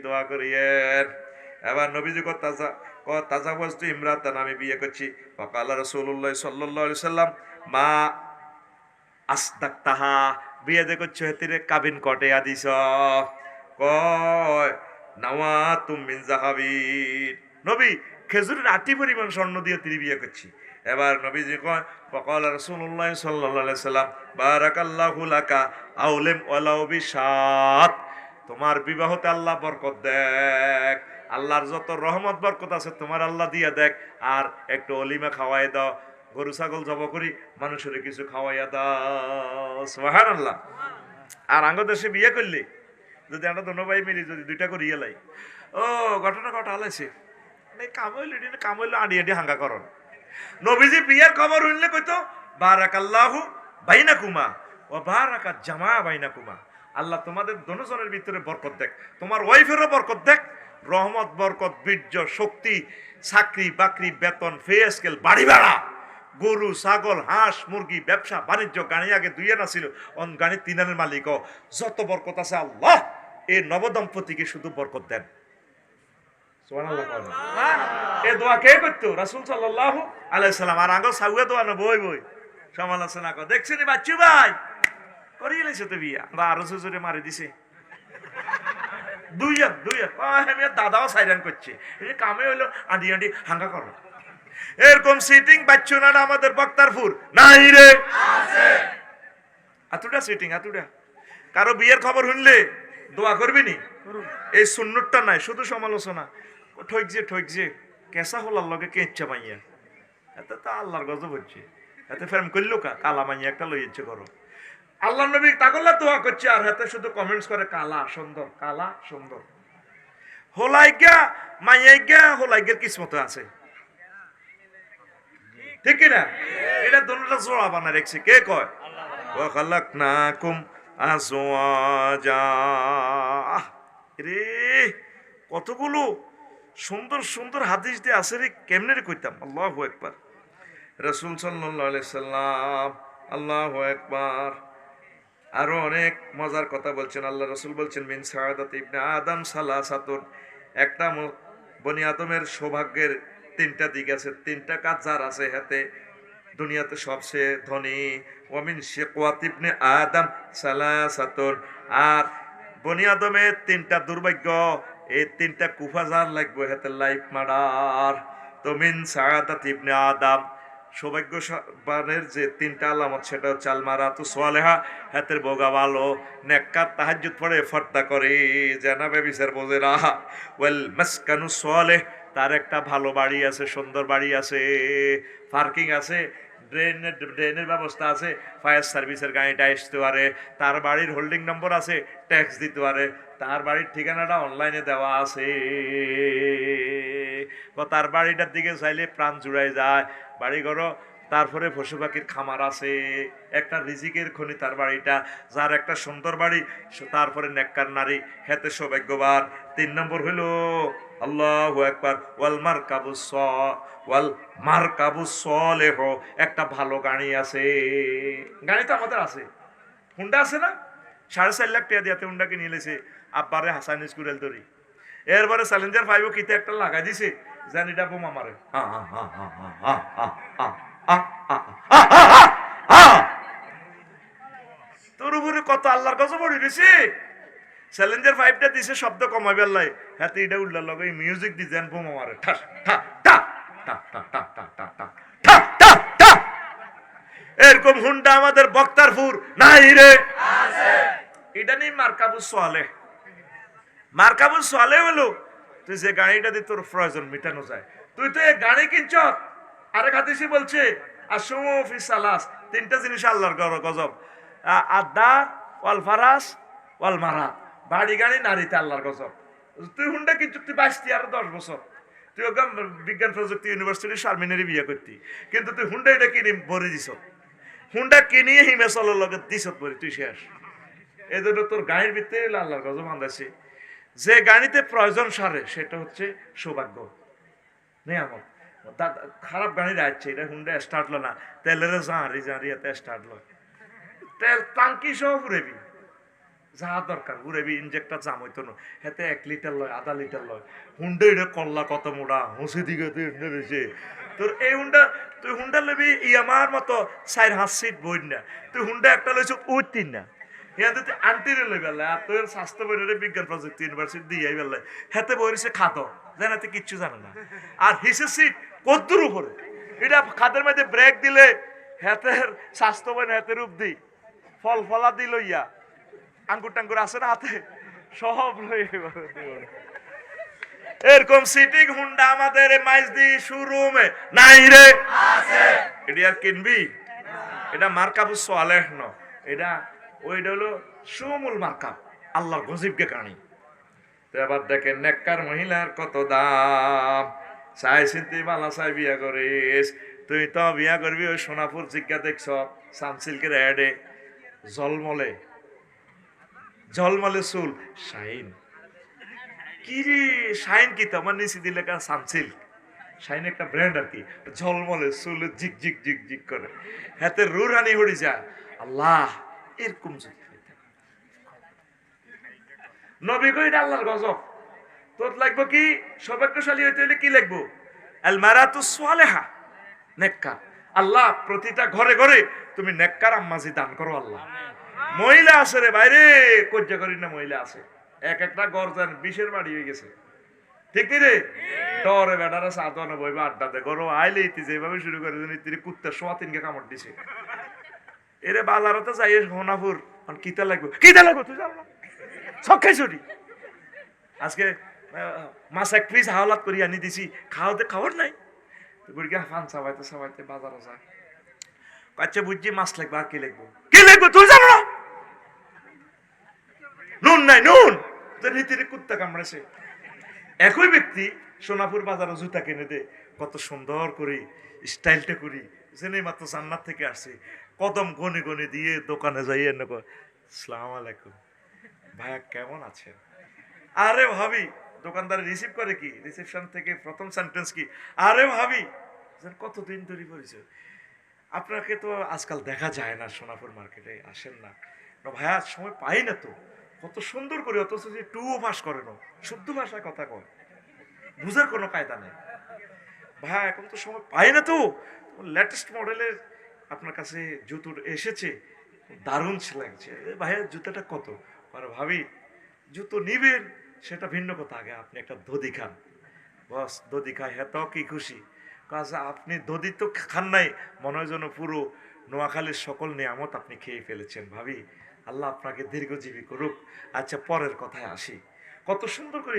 দোয়া করিয়েন। এবার নবীজি তাজাওয়াজতু ইমরাতান, আমি বিয়ে করছি। ফাকাল রাসূলুল্লাহ সাল্লাল্লাহু আলাইহি সাল্লাম মা আসদাকতাহা, বিয়ে যে করছো হেতিরে কাবিন কটে আদিস, কয় নাওয়াতুম মিন যাহাবিন, নবী খেজুরের আটি পরিমাণ স্বর্ণ দিয়ে তিনি বিয়ে করছি। এবার নবীজি কয় ফকাল রাসূলুল্লাহ সাল্লাল্লাহু আলাইহি সাল্লাম বারাকাল্লাহু লাকা আউলিম ওয়ালাউ বিশাত, তোমার বিবাহতে আল্লাহ বরকত দেখ, আল্লাহর যত রহমত বরকত আছে তোমার আল্লাহ দিয়া দেখ, আর একটু অলিমা খাওয়াই দাও, গরু ছাগল জব করি মানুষের কিছু খাওয়াইয়া দাও, সুবহানাল্লাহ। আর আঙ্গ দেশে বিয়ে করলে যদি আমরা দোনো ভাই মিলি যদি দুইটা করে লাই, ও ঘটনা ঘটা হালাইছে কাম হইলো আডি আডি হাঙ্গা করন। নবীজি বিয়ের খবর হইলে কইতো বারাকাল্লাহু বাইনাকুমা ও বারাকা জামা বাইনাকুমা, আল্লাহ তোমাদের দোনোজনের ভিতরে বরকত দেখ, তোমার ওয়াইফেরও বরকত দেখ, রহমত বরকত বীর্য শক্তি চাকরি বাকরি বেতন ফে স্কেল বাড়ি ভাড়া গরু ছাগল হাঁস মুরগি ব্যবসা বাণিজ্য গাড়ি আগে দুইয়ে না ছিল অন গাড়ি তিনানের মালিক যত বরকত আছে আল্লাহ এই নবদম্পতিকে শুধু বরকত দেন। সুবহানাল্লাহ। এ দোয়া কে করতো? রাসূল সাল্লাল্লাহু আলাইহি সাল্লাম। আর আগে সাউয়া দোয়া না বই বই সমালোচনা কর, দেখছেন বাচ্চু ভাই করিয়ে লাইছে তো বিয়া বা আরো জোরে মারি দিছে দুইজন দাদাও সাইরান করছে, কামে হইলো আন্ডি আন্ডি হাঙ্গা করো। এরকম সিটিং বাচ্চু না আমাদের বক্তারপুর নাই রে, আতুটা সিটিং আতুটা। কারো বিয়ের খবর শুনলে দোয়া করবি নি, এই সুন্নতটা নাই, শুধু সমালোচনা ঠইকছে কেঁচা হলার লগে কেঁচা মাইয়া, এতে তো আল্লাহর গজব হচ্ছে, এতে ফেম করলো কালা মাইয়া একটা লইছে করো। আল্লাহ নবী তাগল্লা দোয়া করছে আর হাতে শুধু কমেন্টস করে কালা সুন্দর কালা সুন্দর। হোলাইগা মাইয়াইগা হোলাইগের কিসমত আছে, ঠিক না? এটা দুটোটা জোড়া বানা রেখেছে কে কয়? ওয়া খালাকনাকুম আজওয়াজা। রে কতগুলো সুন্দর সুন্দর হাদিস দিয়ে আছে রে, কেমনে রে কইতাম। আল্লাহু আকবার। রাসূল সাল্লাল্লাহু আলাইহি সাল্লাম আল্লাহু আকবার আরো অনেক মজার কথা বলছেন। আল্লাহ রাসূল বলছেন মিন সাআদাত ইবনে আদম সালাসাতুন, একটা বনি আদমের সৌভাগ্যের তিনটা দিক আছে, তিনটা কাজ যার আছে হাতে দুনিয়াতে সবচেয়ে ধনী। ওয়ামিন শিকওয়াত ইবনে আদম সালাসাতুন, আর বনি আদমের তিনটা দুর্ভাগ্য, এই তিনটা কুফা যার লাগবে হাতে লাইফ মার্ডার। তো মিন সাআদাত ইবনে আদম সৌভাগ্যবানের যে তিনটা আলামত সেটা হচ্ছে আল মারাতু সালেহা, হাতের বোগা ভালো, নেককার তাহাজ্জুদ পড়ে ফর্দা করে জানাবে বিচার বোঝে না। ওয়াল মাসকানু সালেহ, তার একটা ভালো বাড়ি আছে, সুন্দর বাড়ি আছে, পার্কিং আছে, ড্রেনের ব্যবস্থা আছে, ফায়ার সার্ভিসের গাড়িটা আসতে পারে, তার বাড়ির হোল্ডিং নম্বর আছে, ট্যাক্স দিতে পারে, তার বাড়ির ঠিকানাটা অনলাইনে দেওয়া আছে, তার বাড়িটার দিকে চাইলে প্রাণ জুড়াই যায়, বাড়ি ঘরও, তারপরে পশু পাখির খামার আছে, একটা রিজিকের খনি তার বাড়িটা, যার একটা সুন্দর বাড়ি, তারপরে নেককার নারী, হেতে সৌভাগ্যবান। 3 নম্বর হইল আল্লাহু আকবার ওয়াল মারকাবুস সালেহ, একটা ভালো গাড়ি আছে। গাড়ি তো আমাদের আছে, হুন্ডা আছে না, 4.5 লাখ টাকা দিয়াতে হুন্ডা কিনে নিয়েছে আব্বারে হাসান স্কুলের তরি। এরপরে চ্যালেঞ্জার 5 কিতে একটা লাগাই দিছে, জানি এটা বোমা মারে। তোর উপরে কত আল্লাহর কাছে পড়ে গেছে। চ্যালেঞ্জার 5টা দিছে শব্দ কমাইবার লাই, হাতে এটা উল্লার লগে মিউজিক ডিজাইন বোমা মারে, ঠাস ঠা ঠা ঠা ঠা ঠা ঠা ঠা ঠা ঠা ঠা ঠা। এরকম হুন্ডা আমাদের বক্তারপুর নাই রে, আছে। এটা নেই মারকাবুস সালেহ। মারকাবুস সালেহ হলো তুই যে গাড়িটা দিয়ে তোর প্রয়োজন মিটানো যায়, তুই তো এই গাড়ি কিনছ। আরেক হাদিসে বলছে আসমু ফি সালাস, তিনটা জিনিস আল্লাহর গজব, আদা ওয়াল ফারাস ওয়াল মারা, বাড়ি গাড়ি নারীতে আল্লাহর গজব। তুই হুন্ডা কিনছ, তুই 22 আর 10 বছর, তুই ওখান বিজ্ঞান প্রযুক্তি ইউনিভার্সিটি শারমিনেরই বিয়ে করতি, কিন্তু তুই হুন্ডা এটা কিনে ভরে দিছ, হুন্ডা কিনিয়ে হিমেশালের লগে দিছ ভরে, তুই শেষ। এই জন্য তোর গাড়ির ভিতরে আল্লাহর গজব আন্দাছে। যে গাড়িতে প্রয়োজন সারে সেটা হচ্ছে সৌভাগ্য নিয়ামত। খারাপ গাড়ি যাচ্ছে, এটা হুন্ডা স্টার্ট লো না, তেলের জাঁড়িয়াতে স্টার্ট লো, তেল টাঙ্কি সহ ঘুরেবি, যা দরকার ঘুরেবি, ইনজেক্টর জাম হইতো না, হেতে 1 লিটার লয়, আধা লিটার লয়। হুন্ডা এটা কল্লা কত মোড়া হুঁসি দিকে রয়েছে তোর। এই হুন্ডা তুই হুন্ডা লবি ইয়ামার মতো 4-5 সিট বই না, তুই হুন্ডা একটা লইছ উঠতিন না, ইয়াতে তুই আন্টিরে লই বেলা, আর তোর স্বাস্থ্য বইরে বিজ্ঞান প্রযুক্তি ইউনিভার্সিটি দিয়ে বেলায় হেতে বইছে খাতো জানাতে কিচ্ছু জানে না, আর হিসে সিট কদ্দুর উপরে এটা খাদের মধ্যে ব্রেক দিলে হাতের স্বাস্থ্যবান হাতের রূপ দি ফল ফলা দিল ইয়া আঙ্গুর টাঙ্গুর আছে না হাতে সব এরকম সিটিং হুন্ডা আমাদের মাইজদি শোরুমে নাই রে আছে এটা আর কিনবি এটা মার্কাবু সালেহ ন এটা ওইটা হলো সুমুল মার্কাব আল্লাহর গজীবকে কানি তো এবার দেখেন নেককার মহিলার কত দাম চাই চিন্তি মালা চাই বিয়া করিস তুই তো বিয়া করবি ওই সোনাপুর জিজ্ঞা দেখছ সানসিল্কের অ্যাডে জলমলে জলমলে চুল শাইন কি রে শাইন কি তো আমার নিচে দিলে সানসিল্ক শাইন একটা ব্র্যান্ড আর কি ঝলমলে চুলে ঝিক ঝিক ঝিক ঝিক করে হাতে রুরানি হড়ি যায় আল্লাহ এরকম নবী কইটা আল্লাহর গজব তোর লাগবো কি সৌভাগ্যশালী হইতে হলে কি লিখবো আল মারাতু সালেহা নেককার আল্লাহ প্রতিটা ঘরে ঘরে তুমি নেককার আম্মাজি দান করো আল্লাহ মহিলা আছে রে বাইরে কজ্জা করি না মহিলা আছে এক একটা গরজান 20-এর বাড়ি হয়ে গেছে ঠিক নি রে ডরে বেটারা সাধনা বইবা আড্ডা দে গরো আইলে ইতি যেভাবে শুরু করে দিন ইতি কুত্তা সোয়া 3কে কামড় দিছে এরে বাজারতে যাই সোনাপুর কিতা লাগবে তুই জানো না সব খাইছড়ি আজকে মাছ 1 পিস হাওলাত করি আনি দিছি খাওয়ার নাই বুড়িয়া ফান সাবাইতে বাজারে যায় আচ্ছা বুঝছি মাছ লাগবে আর কি লাগবে তুই জানো না নুন নাই নুন তোর রীতিরে কুত্তা কামড়েছে একই ব্যক্তি সোনাপুর বাজারে জুতা কিনে দে কত সুন্দর করে স্টাইলটা করি জেনে মাত্র জান্নাত থেকে আসছে কদম গনে গনে দিয়ে দোকানে যাই আসসালামু আলাইকুম ভাইয়া কেমন আছেন আরে ভাবি দোকানদার রিসিভ করে কি রিসেপশন থেকে প্রথম সেন্টেন্স কি আরে ভাবি কতদিন ধরে পরিচয় আপনাকে তো আজকাল দেখা যায় না সোনাপুর মার্কেটে আসেন না ভাইয়া সময় পাই না তো কত সুন্দর করে অথচ যে টুও পাস করে না শুদ্ধ ভাষায় কথা কয় বুঝার কোনো কায়দা নেই ভাইয়া এখন তো সময় পাই না তো লেটেস্ট মডেলের আপনার কাছে জুতো এসেছে দারুণ লাগছে ভাইয়া জুতাটা কত আর ভাবি জুতো নিবেন সেটা ভিন্ন কথা আগে আপনি একটা দধি খান বস দধি খাই হ্যাঁ তো কি খুশি কাজে আপনি দধি তো খান নাই মনে হয় যেন পুরো নোয়াখালীর সকল নিয়ামত আপনি খেয়ে ফেলেছেন ভাবি আল্লাহ আপনাকে দীর্ঘজীবী করুক আচ্ছা পরের কথায় আসি কত সুন্দর করে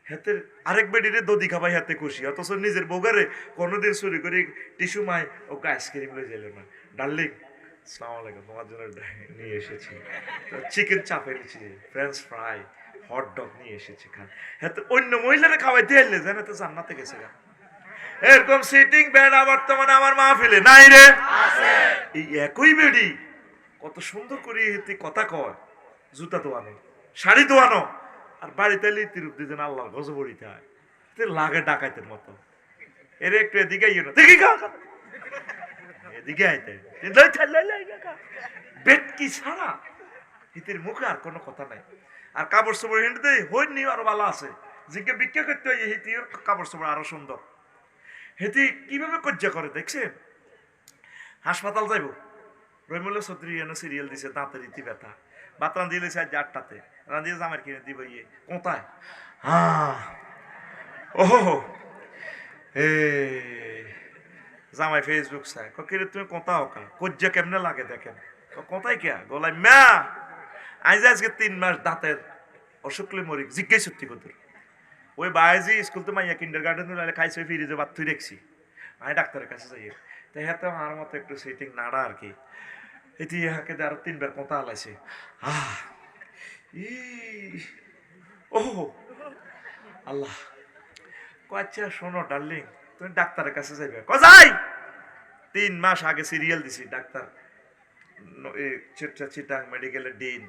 হাতের আরেক বেডিরে দধি খাবাই হাতে খুশি অথচ নিজের বোগারে কোনোদিন চুরি করে টিস্যু মায় ওকে আইসক্রিম লয়ে যাইল না ডার্লিং আসসালামু আলাইকুম তোমার জন্য নিয়ে এসেছি চিকেন চাপ এনেছি ফ্রেঞ্চ ফ্রাই হট ডগ নিয়ে এসেছি খান হ্যাঁ অন্য মহিলারা খাওয়াইতে এলে জানে তো জান্নাতে গেছে গা এরকম সিটিং বেড়া বর্তমানে আমার মাহফিলে নাই রে এই একই বেডি কত সুন্দর করে কথা কয় জুতা দোয়ানো শাড়ি দোয়ানো আর বাড়িতে লিতিরূপ দিতেন আল্লাহ গজবড়িতে হয় লাগে ডাকাইতের মতো এর একটু এদিকে না দেখি এদিকে আইতে বেটকি ছাড়া হিতির মুখে আর কোনো কথা নাই আর কাপড় চোপড় হিন্দিতে হইন নি আরো ভালো আছে জিজ্ঞে বিক্রি করতে হয় হিতির কাপড় চোপড় আরো সুন্দর হেতি কিভাবে কজ্জা করে দেখছেন হাসপাতাল যাইব রহিমুল্লাহ চৌধুরী এনে সিরিয়াল দিছে দাঁতের ইতি ব্যথা ভাত রাঁধিয়ে দিয়েছে আজ 8টাতে রাঁধিয়ে জামার কিনে দিব ইয়ে কোথায় ওহো এ জামাই ফেসবুক চাই কিরে তুমি কোথাও কা কজ্জা কেমনে লাগে দেখেন কোথায় কে গলাই ম্যা আজকে 3 মাস দাঁতের অসুখলে মরি জিজ্ঞেস সত্যি কত ওই বাইজি স্কুল তো মাইয়া কিন্ডার গার্ডেন খাইছে ফিরিজে বাদ তুই দেখছি আমি ডাক্তারের কাছে যাই তো হ্যাঁ তো আমার মতো একটু সিটিং নাড়া আর কি এটি ইহাকে আরো 3 বার কথা আলাইছে ও আল্লাহ আচ্ছা শোনো ডার্লিং তুমি ডাক্তারের কাছে যাইবে যাই 3 মাস আগে সিরিয়াল দিছি ডাক্তার চিটাং মেডিকেলের ডিন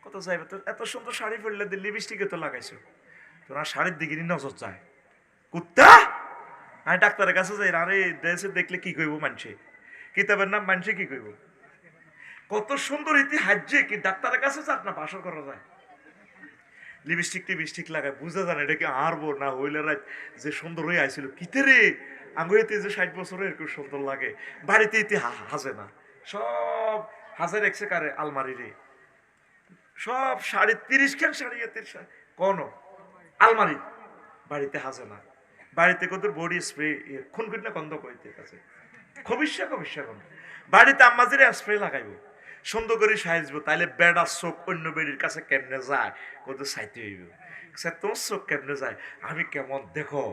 কত যাইবে তো এত সুন্দর শাড়ি পরলে লিপস্টিকে তো লাগাইছো তোমার শাড়ির দিকে নজর যায় কুত্তা আমি ডাক্তারের কাছে যাই আরে ড্রেসে দেখলে কি কইব মানুষে কিতাবের নাম মানুষে কি কইব কত সুন্দর ইতি হাজ্যে কি ডাক্তারের কাছে যাক না ভাষণ করা যায় লিপস্টিক লাগায় বুঝা যায় না এটা কি আরবো না হইলে রাত যে সুন্দর হয়ে আইছিল কিতে রে আঙ্গুইতে যে 60 বছরের এরকম সুন্দর লাগে বাড়িতে ইতি হাসে না সব হাজার একশে কারে আলমারি রে সব 30.5 খান শাড়ি কোন আলমারি বাড়িতে হাসে না বাড়িতে কত বডি স্প্রে খুন না গন্ধ কইতে আছে খবিসা গন্ধ বাড়িতে আম্মাজিরে স্প্রে লাগাইব সুন্দর করে সাইজবো তাইলে বেড়া চোখ অন্য বেড়ির কাছে কেমনে যায় কত চাইতে হইব তোমার চোখ কেমনে যায় আমি কেমন দেখো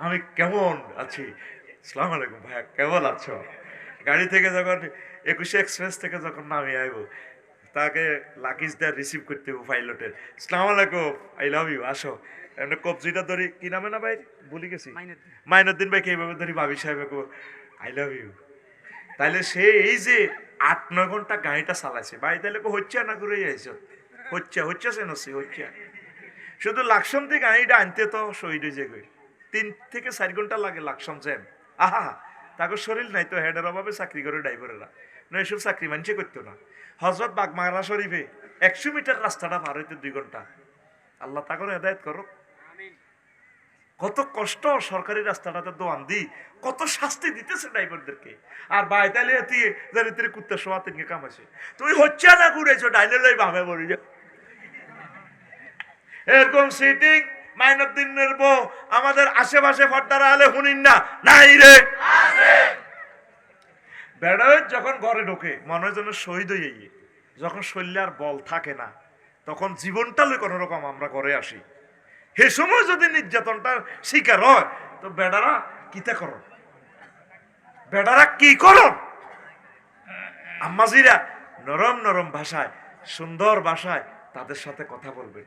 আমি কেমন আছি আসসালামু আলাইকুম ভাইয়া কেমন আছো গাড়ি থেকে যখন 21 এক্সপ্রেস থেকে যখন নামে আইব তাকে লাগেজ দেওয়া রিসিভ করতে হবে পাইলটের আসসালামু আলাইকুম আই লাভ ইউ আসো এমনি কবজিটা ধরি কি নামে না ভাই ভুলে গেছি মাইনুদ্দিন ভাইকে এইভাবে ধরি ভাবি সাহেব আই লাভ ইউ তাইলে সে এই যে 8-9 ঘন্টা গাড়িটা চালাইছে ভাই তাইলে হচ্ছে না করে আইস হচ্ছে সে নসি হচ্ছে শুধু লাকসাম থেকে গাড়িটা আনতে তো শহীদ হয়ে যায় 3 থেকে 4 ঘন্টা লাগে লাকসাম জ্যাম আহা তাকে শরীর নাই তো হেডের অভাবে চাকরি করে ড্রাইভারেরা না এসব চাকরি মানুষে করতো না হজরত বাগমারা শরীফে 100 মিটার রাস্তাটা পার হইতে 2 ঘন্টা আল্লাহ তাকে হেদায়েত করো কত কষ্ট সরকারি রাস্তাটাতে দোয়ান দি কত শাস্তি দিতেছে ড্রাইভারদেরকে আর বাইতালে দিয়ে কুত্তা শোয়া তিনকে কামাইছে তুই হচ্ছে না ঘুরেছো ডাইলে লই ভাবে বলি এরকম সিটিং মাইনুদ্দিনের বউ আমাদের আশেপাশে ফর্দারা আলে হুনিন না নাই রে বেড়া যখন ঘরে ঢোকে মনে যেন শহীদ হয়ে গিয়ে যখন শরীরে আর বল থাকে না তখন জীবনটা লই কোনো রকম আমরা ঘরে আসি সে সময় যদি নির্যাতনটা শিকার হয় তো বেড়ারা কিতা করো বেড়ারা কি করো আম্মাজিরা নরম নরম ভাষায় সুন্দর ভাষায় তাদের সাথে কথা বলবেন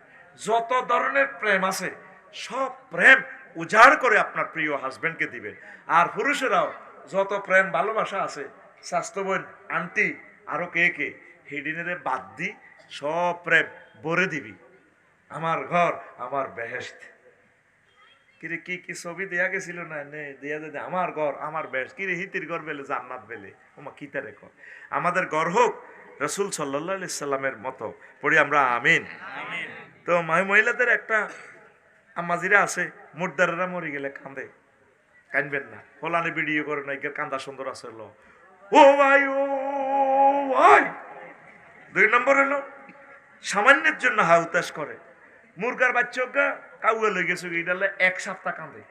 যত ধরনের প্রেম আছে সব প্রেম উজাড় করে আপনার প্রিয় হাজবেন্ডকে দিবেন আর পুরুষেরাও যত প্রেম ভালোবাসা আছে স্বাস্থ্য বোন আন্টি আরো কে কে হেডিনেরে বাদ দি সব প্রেম ভরে দিবি আমার ঘর আমার বেহেশত কিরে কি কি ছবি দেয়া গেছিল না নে দেয়া যদি আমার ঘর আমার বেহেশত কিরে হিতির ঘর বেলে জান্নাত বেলে ওমা কিতা রেখো আমাদের ঘর হোক রাসূল সাল্লাল্লাহু আলাইহি সাল্লামের মতো পড়ি আমরা আমিন তো মহিলাদের একটা আম্মাজিরা আছে মুর্দারেরা মরে গেলে কান্দে কানবেন না ফলানি ভিডিও করে না এর কান্দা সুন্দর আছে ও ভাই 2 নম্বর হলো সামান্যের জন্য হাউতাস করে মুরগার বাচ্চা কাউয়া লই গেছে এটালে 1 সপ্তাহ কান্দে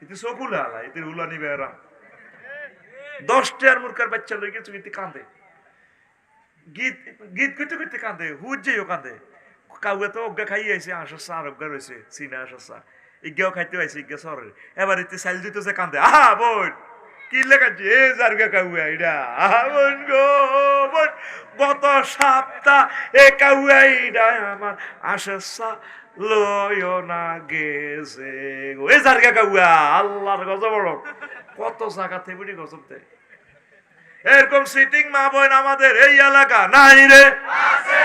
এতে চকুলে আলা এতে উলানি বেড়া 10টার মুরগার বাচ্চা লই গেছে এতে কান্দে গীত গীত কইতে কইতে কান্দে হুজ্জেও কান্দে কাউয়া তো অজ্ঞা খাই আইছে আসা আর অজ্ঞা রয়েছে চিনা আসা ইজ্ঞাও খাইতে আইছে ইজ্ঞা সরে এবার এতে সাইল দিতে যে কান্দে আহা বোন কি লেখাচ্ছে এ জারগা কাউয়া এটা আহা বোন গো বোন গত সপ্তাহ এ কাউয়া এটা আমার আসা লয় না গেছে গো এ জারগা কাউয়া আল্লাহর গজব বড় কত জায়গা থেকে গজব দেয় এরকম সিটিং মা বোন আমাদের এই এলাকা নাই রে আছে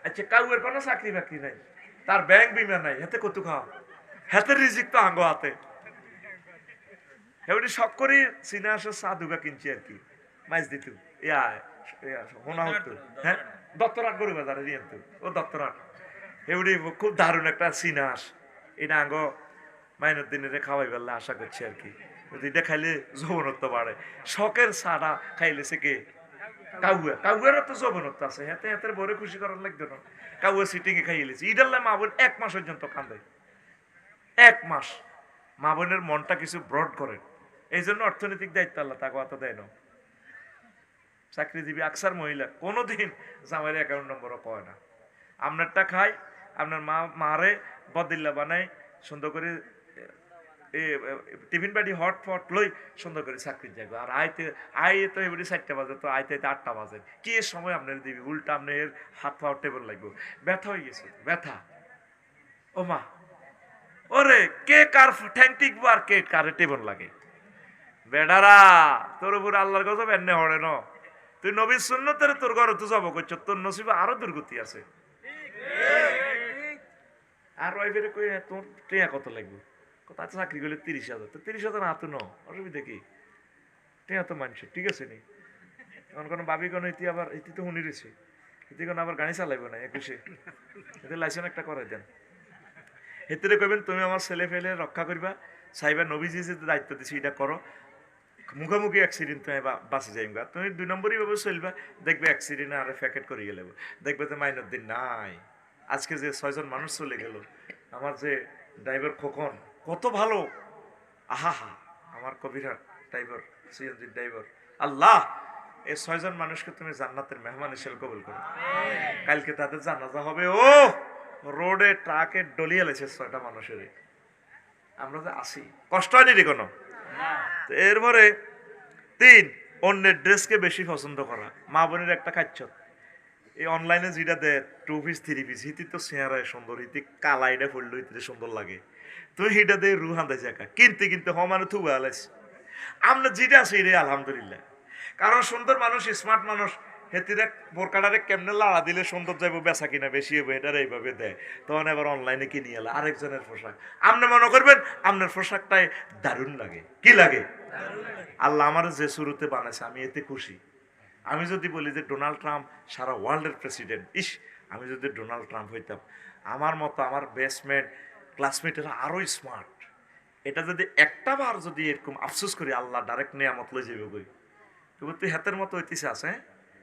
আচ্ছা কাউয়ের কোনো চাকরি বাকরি নাই তার ব্যাংক বিমা নাই হাতে কত খাও হাতের রিজিক তো আঙ্গ হাতে এবারে শখ করি চিনা আসে চা দুগা কিনছি আর কি মাইজ দিত ইয়া হোনা হতো হ্যাঁ দত্তরাট গরু বাজারে দিয়ে ও দত্তরাট এবারে খুব দারুণ একটা চিনাস এটা আঙ্গ মাইনুদ্দিনের খাওয়াই বললে আশা করছি আর কি এটা খাইলে যৌবনত্ব বাড়ে শখের চাটা খাইলে সে কে কাউয়া কাউয়ারও তো যৌবনত্ব আছে হাতে হাতের বরে খুশি করার লাগতো না কাউয়া সিটিং এ খাইয়ে লিছি ইডাল্লা মা বোন 1 মাস পর্যন্ত কান্দে 1 মাস মা বোনের মনটা কিছু ব্রড করে এই জন্য অর্থনৈতিক দায়িত্ব আল্লাহ তাকে অত দেয় না চাকরিজীবী আকসার মহিলা কোনোদিন জামাইয়ের অ্যাকাউন্ট নম্বরও কয় না আপনারটা খাই আপনার মারে বদিল্লা বানাই সুন্দর করে টিফিন বাড়ি হট ফট লই সুন্দর করে চাকরির যাবে আর আইতে তো এবারে 4টা বাজে তো আইতে 8টা বাজে কি সময় আপনার দিবি উল্টা আপনার হাত পা টেবল লাগবে ব্যথা হয়ে গেছে ব্যথা ও মা ওরে কে কার ঠ্যাং টিকবো আর কে কারে টেবল লাগে বেডারা তোর উপরে আল্লাহর গজব এনে হড়ে ন তুই নবীর সুন্নতের তোর ঘরে তো যাবো করছো তোর নসিবে আরো দুর্গতি আছে আর ওইভাবে কই তোর টেয়া কত লাগবে তাতে চাকরি করলে 30,000 তো 30,000 হাতে ন অসুবিধা কি টেয়া তো মানছে ঠিক আছে নি এমন কোনো ভাবি কোনো ইতি আবার ইতি তো শুনি রয়েছে ইতি কোনো আবার গাড়ি চালাইব না 21-এ এতে লাইসেন্স একটা করে দেন এতে কইবেন তুমি আমার ছেলে ফেলে রক্ষা করবা সাইবার নবীজি যে দায়িত্ব দিছি এটা করো মুখামুখি অ্যাক্সিডেন্ট তুমি বাঁচে যাইবা তুমি 2 নম্বরই ভাবে চলবা দেখবে অ্যাক্সিডেন্ট আর প্যাকেট করে গেলে দেখবে তো মাইনুদ্দিন নাই আজকে যে 6 জন মানুষ চলে গেল আমার যে ড্রাইভার খোকন কত ভালো আহা হা, আমার কবিরা ড্রাইভার, সিএনজি ড্রাইভার, আল্লাহ এই 6 জন মানুষকে তুমি জান্নাতের মেহমান হিসেবে কবুল করো। কালকে তাদের জানাজা হবে, ও রোডে ট্রাকে ডলিয়ে লেছে 6টা মানুষের। আমরা যে আসি, কষ্ট হয়নি রে কোনো। এরপরে 3, অন্যের ড্রেসকে বেশি পছন্দ করা। মা বোনের একটা খাচ্ছ, এই অনলাইনে যেটা দেয় 2 পিস 3 পিস, হিতি তো চেহারায় সুন্দর, হিতি কালাইটা ফুললো হিতে সুন্দর লাগে, তুই হিটা দিয়ে রু হান্দাই একা কিনতে কিনতে মানে থুবা আলাইস। আমরা যেটা আছি রে আলহামদুলিল্লাহ। কারণ সুন্দর মানুষ, স্মার্ট মানুষ, হেতিরে বোরকাটারে কেমনে লাড়া দিলে সুন্দর যাইব, বেচা কিনা বেশি হবে, এটার এইভাবে দেয়। তখন এবার অনলাইনে কিনে এলো আরেকজনের পোশাক, আপনি মনে করবেন আপনার পোশাকটাই দারুণ লাগে। কি লাগে? আল্লাহ আমার যে শুরুতে বানাইছে আমি এতে খুশি। আমি যদি বলি যে ডোনাল্ড ট্রাম্প সারা ওয়ার্ল্ডের প্রেসিডেন্ট, ইস আমি যদি ডোনাল্ড ট্রাম্প হইতাম, আমার মতো আমার বেস্টমেট ক্লাসমেটেরা আরো স্মার্ট, এটা যদি একটা বার যদি এরকম আফসোস করি, আল্লাহ ডাইরেক্ট নিয়ামত লই যাবে কই। তুই হাতের মতো হইতেছে আছে,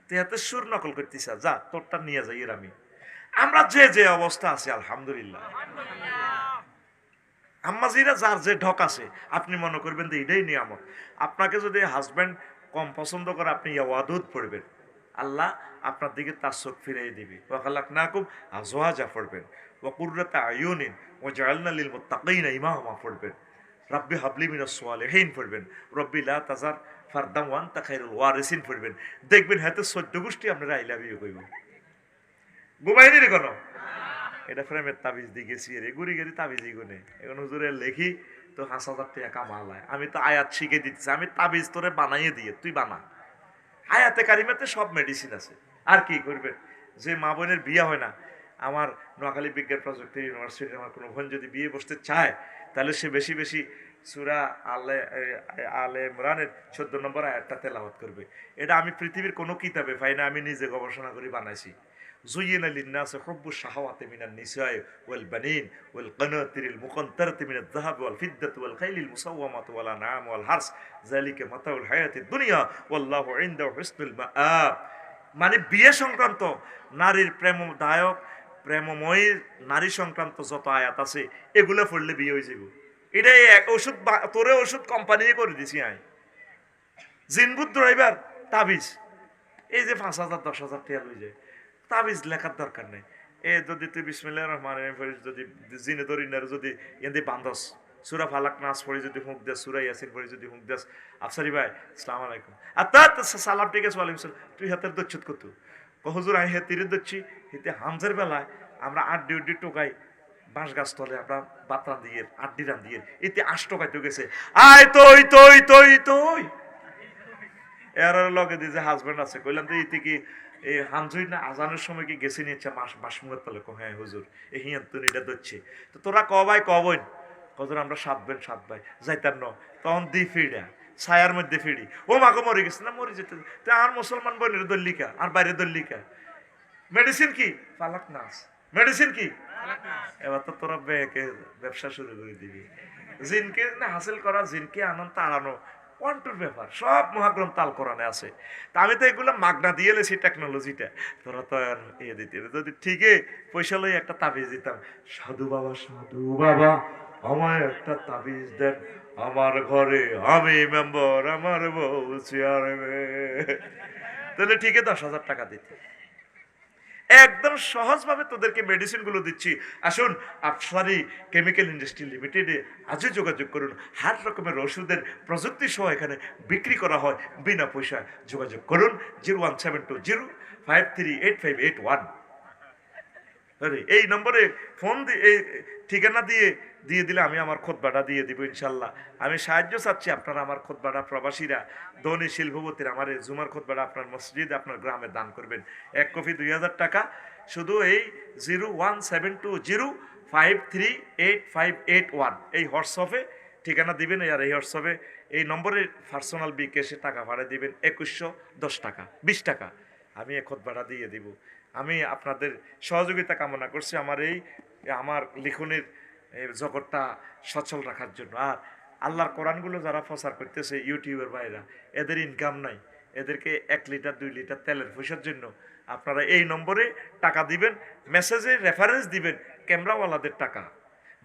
তুই হাতের সুর নকল করতেছ, যা তোরটা নিয়ে যাই এর আমি। আমরা যে যে অবস্থা আছে আলহামদুলিল্লাহ, আম্মাজিরা যার যে ঢক আছে, আপনি মনে করবেন যে এটাই নিয়ামত। আপনাকে যদি হাজব্যান্ড কম পছন্দ করে, আপনি ইয়াওয়াদুদ পড়বেন, আল্লাহ আপনার দিকে তার চোখ ফিরিয়ে দিবে। ওয়াখালাকনাকুম আজওয়াজা পড়বেন, ওয়া কুররাতা আয়ুনিন ওয়াজআলনা লিল মুত্তাকিনা ইমামা পড়বেন, রাব্বি হাবলি মিনাস সালিহিন পড়বেন, রব্বি লা তাজার ফারদাম ওয়া আনতা খায়রুল ওয়ারিসিন পড়বেন। দেখবেন হাতে 14 গোষ্ঠী আপনারা আই লাভ ইউ কইব। ঘুমাইনি রে কোনো, এটা ফ্রেমের তাবিজ দিয়ে গেছি রে, গুড়ি গেরি তাবিজই গুনে। এখন হুজুরে লেখি তো 5,000 টাকা কামালায়। আমি তো আয়াত শিখে দিতেছি, আমি তাবিজ তোরে বানাইয়ে দিয়ে তুই বানা। আয়াতে কারিমাতে সব মেডিসিন আছে। আর কি করবেন? যে মা বোনের বিয়ে হয় না, আমার নোয়াখালী বিজ্ঞান প্রযুক্তি ইউনিভার্সিটির আমার কোনো বোন যদি বিয়ে বসতে চায়, তাহলে সে বেশি বেশি সূরা আলে ইমরানের 14 নম্বর আয়াতটা তেলাওয়াত করবে। এটা আমি পৃথিবীর কোনো কিতাবে পাই না, আমি নিজে গবেষণা করে বানাইছি। زين للناس حب الشهوات من النساء والبنين والقناطر المقنطرة من الذهب والفضة والخيل المسومة والأنعام والحرث ذلك متاع الحياة الدنيا والله عنده حسن المآب। মানে বিয়ে সংক্রান্ত, নারীর প্রেমদায়ক প্রেমময় নারী সংক্রান্ত যত আয়াত আছে এগুলো পড়লে বিয়ে হয়ে যাবে। এটাই এক ওষুধ, তোরে ওষুধ কোম্পানি করে দিছি আমি। জিনবুত ড্রাইভার তাবিজ, এই যে 5,000 10,000 টাকা লই যায়, তাবিজ লেখার দরকার নেই। এ যদি তুই বিসমিল্লাহির রহমানির রহিম যদি জিনে দরিনার যদি এতে বান্ধস, সূরা ফালাক নাস পড়ে যদি হুঁক দেস, সূরা ইয়াসিন পড়ে যদি হুঁক দেস, আফসারি ভাই আসসালামু আলাইকুম, সালাম ঠিক আছে, ওয়ালাইকুম সালাম, তুই হাতের দচ্ছুত করতো হুজুর আমি হেতিরে দচ্ছি, হিতে হামজের বেলায় আমরা আড্ডি উড্ডি টোকাই বাঁশ গাছ তলে আমরা বাতরান দিয়ে আড্ডি রান দিয়ে এতে 8 টোকাইতে গেছে, আয় তৈ তৈ তৈ তৈ এর লগে দিয়ে যে হাজবেন্ড আছে, কইলাম তো ইতি কি এই হামজুই না আজানের সময় কি গেছে নিচ্ছে বাসমুয়ের তলে, হ্যাঁ হুজুর এই হিয়ান তো এটা ধরছে, তো তোরা ক ভাই ক বোন, কজন আমরা 7 বোন 7 ভাই যাইতার ন, তখন দি ফিড়া ছায়ার মধ্যে ফিড়ি, ও মাকে মরে গেছে না, মরে যেতে তো আর মুসলমান বোনের দল্লিকা আর বাইরে দল্লিকা, মেডিসিন কি ফালাক নাস, মেডিসিন কি, এবার তো তোরা ব্যবসা শুরু করে দিবি। জিনকে না হাসিল করা, জিনকে আনন্দ তাড়ানো ওয়ান্টুর ব্যাপার, সব মহাগ্রন্থ আল কোরআনে আছে। তা আমি তো এগুলো মাগনা দিয়ে লেছি টেকনোলজিটা, তোরা তো আর ইয়ে দিতে, যদি ঠিকই পয়সা লই একটা তাবিজ দিতাম, সাধু বাবা আমায় একটা তাবিজ দেন, আমার ঘরে আমি মেম্বার, আমার বউ চেয়ারম্যান, তাহলে ঠিকই 10,000 টাকা দিতে। একদম সহজভাবে তোদেরকে মেডিসিন গুলো দিচ্ছি। আসুন আফসারি কেমিক্যাল ইন্ডাস্ট্রি লিমিটেডে আজও যোগাযোগ করুন। হার রকমের ওষুধের প্রযুক্তি সহ এখানে বিক্রি করা হয় বিনা পয়সা। যোগাযোগ করুন 01720538581। এই নম্বরে ফোন দিয়ে এই ঠিকানা দিয়ে দিলে আমি আমার খুতবাটা দিয়ে দিব ইনশাল্লাহ। আমি সাহায্য চাচ্ছি, আপনারা আমার খুতবাটা প্রবাসীরা ধনী শিল্পপতির আমার এই জুমার খুতবাটা আপনার মসজিদে আপনার গ্রামে দান করবেন। 1 কপি 2,000 টাকা। শুধু এই 01720538581 এই হোয়াটসঅ্যাপে ঠিকানা দিবেন, আর এই হোয়াটসঅ্যাপে এই নম্বরে পার্সোনাল বিকাশে টাকা ভাড়া দিবেন 2110 টাকা 20 টাকা, আমি এই খুতবাটা দিয়ে দিব। আমি আপনাদের সহযোগিতা কামনা করছি আমার লিখনের জগৎটা সচল রাখার জন্য। আর আল্লাহর কোরআনগুলো যারা প্রচার করতেছে ইউটিউবের ভাইরা, এদের ইনকাম নাই, এদেরকে 1 লিটার 2 লিটার তেলের পয়সার জন্য আপনারা এই নম্বরে টাকা দিবেন, মেসেজে রেফারেন্স দিবেন ক্যামেরাওয়ালাদের টাকা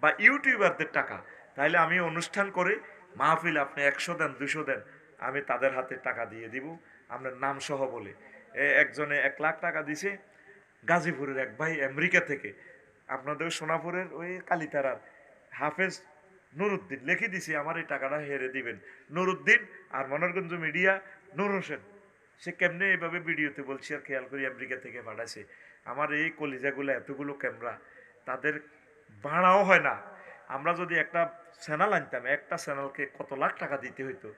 বা ইউটিউবারদের টাকা, তাহলে আমি অনুষ্ঠান করে মাহফিল আপনি 100 দেন 200 দেন, আমি তাদের হাতে টাকা দিয়ে দিব আপনার নাম সহ বলে। একজনে 1 লাখ টাকা দিছে, গাজীপুরের এক ভাই আমেরিকা থেকে, আপনাদের সোনাপুরের ওই কালীতারার হাফেজ নুরুদ্দিন লিখে দিছি আমার এই টাকাটা হেরে দিবেন। নুরুদ্দিন আর মনোরগঞ্জ মিডিয়া নূর হোসেন, সে কেমনে এইভাবে ভিডিওতে বলছি আর খেয়াল করি আমেরিকা থেকে পাঠাইছে। আমার এই কলিজাগুলো এতগুলো ক্যামেরা তাদের ভাড়াও হয় না। আমরা যদি একটা চ্যানেল আনতাম, একটা চ্যানেলকে কত লাখ টাকা দিতে হইতো।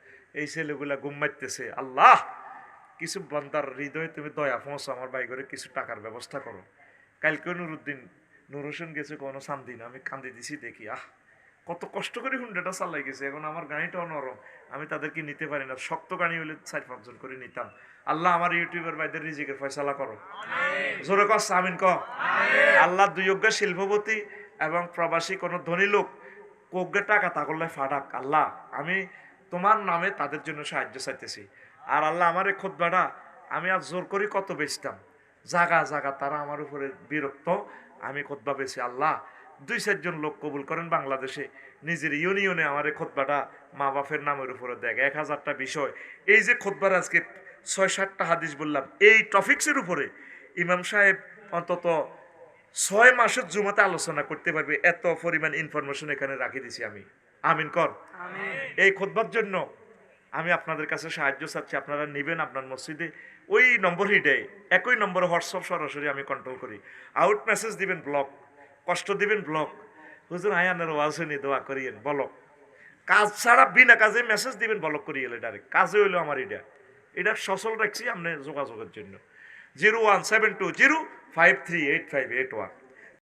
এই ছেলেগুলা ঘুম মারতেছে। আল্লাহ, কিছু বান্দার হৃদয়ে তুমি দয়া পৌঁছো, আমার ভাই করে কিছু টাকার ব্যবস্থা করো। কালকে নুরুদ্দিন নূর হোসেন গেছে কোনো সান্দিন, আমি কান্দি দিছি দেখি, কত কষ্ট করে হুন্ডাটা চালাই গেছে। এখন আমার গাড়িটাও নরম, আমি তাদেরকে নিতে পারি না। শক্ত গাড়ি হলে 4-5 জন করে নিতাম। আল্লাহ আমার ইউটিউবের ভাইদের রিজিকের ফয়সালা করো। জোরে কর আমিন ক। আল্লাহ দুয়োগ্য শিল্পপতি এবং প্রবাসী কোন ধনী লোক কোগ্যে টাকা তা করলে ফাটাক। আল্লাহ, আমি তোমার নামে তাদের জন্য সাহায্য চাইতেছি। আর আল্লাহ আমার এই খুতবাটা আমি আর জোর করি কত বেচতাম, জাগা জাগা তারা আমার উপরে বিরক্ত, আমি খুতবা বেছি। আল্লাহ 2-4 জন লোক কবুল করেন বাংলাদেশে, নিজের ইউনিয়নে আমার এই খুতবাটা মা বাপের নামের উপরে দেখ। 1000টা বিষয়, এই যে খুতবার আজকে 6-7টা হাদিস বললাম, এই টপিক্সের উপরে ইমাম সাহেব অন্তত 6 মাসের জুমাতে আলোচনা করতে পারবে, এত পরিমাণ ইনফরমেশন এখানে রাখি দিছি আমি। আমিন কর। এই খুতবার জন্য আমি আপনাদের কাছে সাহায্য চাচ্ছি, আপনারা নেবেন আপনার মসজিদে। ওই নম্বর হিডে একই নম্বরে হোয়াটসঅ্যাপ সরাসরি আমি কন্ট্রোল করি। আউট মেসেজ দিবেন ব্লক, কষ্ট দিবেন ব্লক, হুজুর আয়ানের ওয়াজ নি দোয়া করিয়েন বলক, কাজ ছাড়া বিনা কাজে মেসেজ দিবেন বলক করিয়ে ডাইরেক্ট। কাজে হইলো আমার এটা সচল রাখছি আপনি যোগাযোগের জন্য। 01720538581।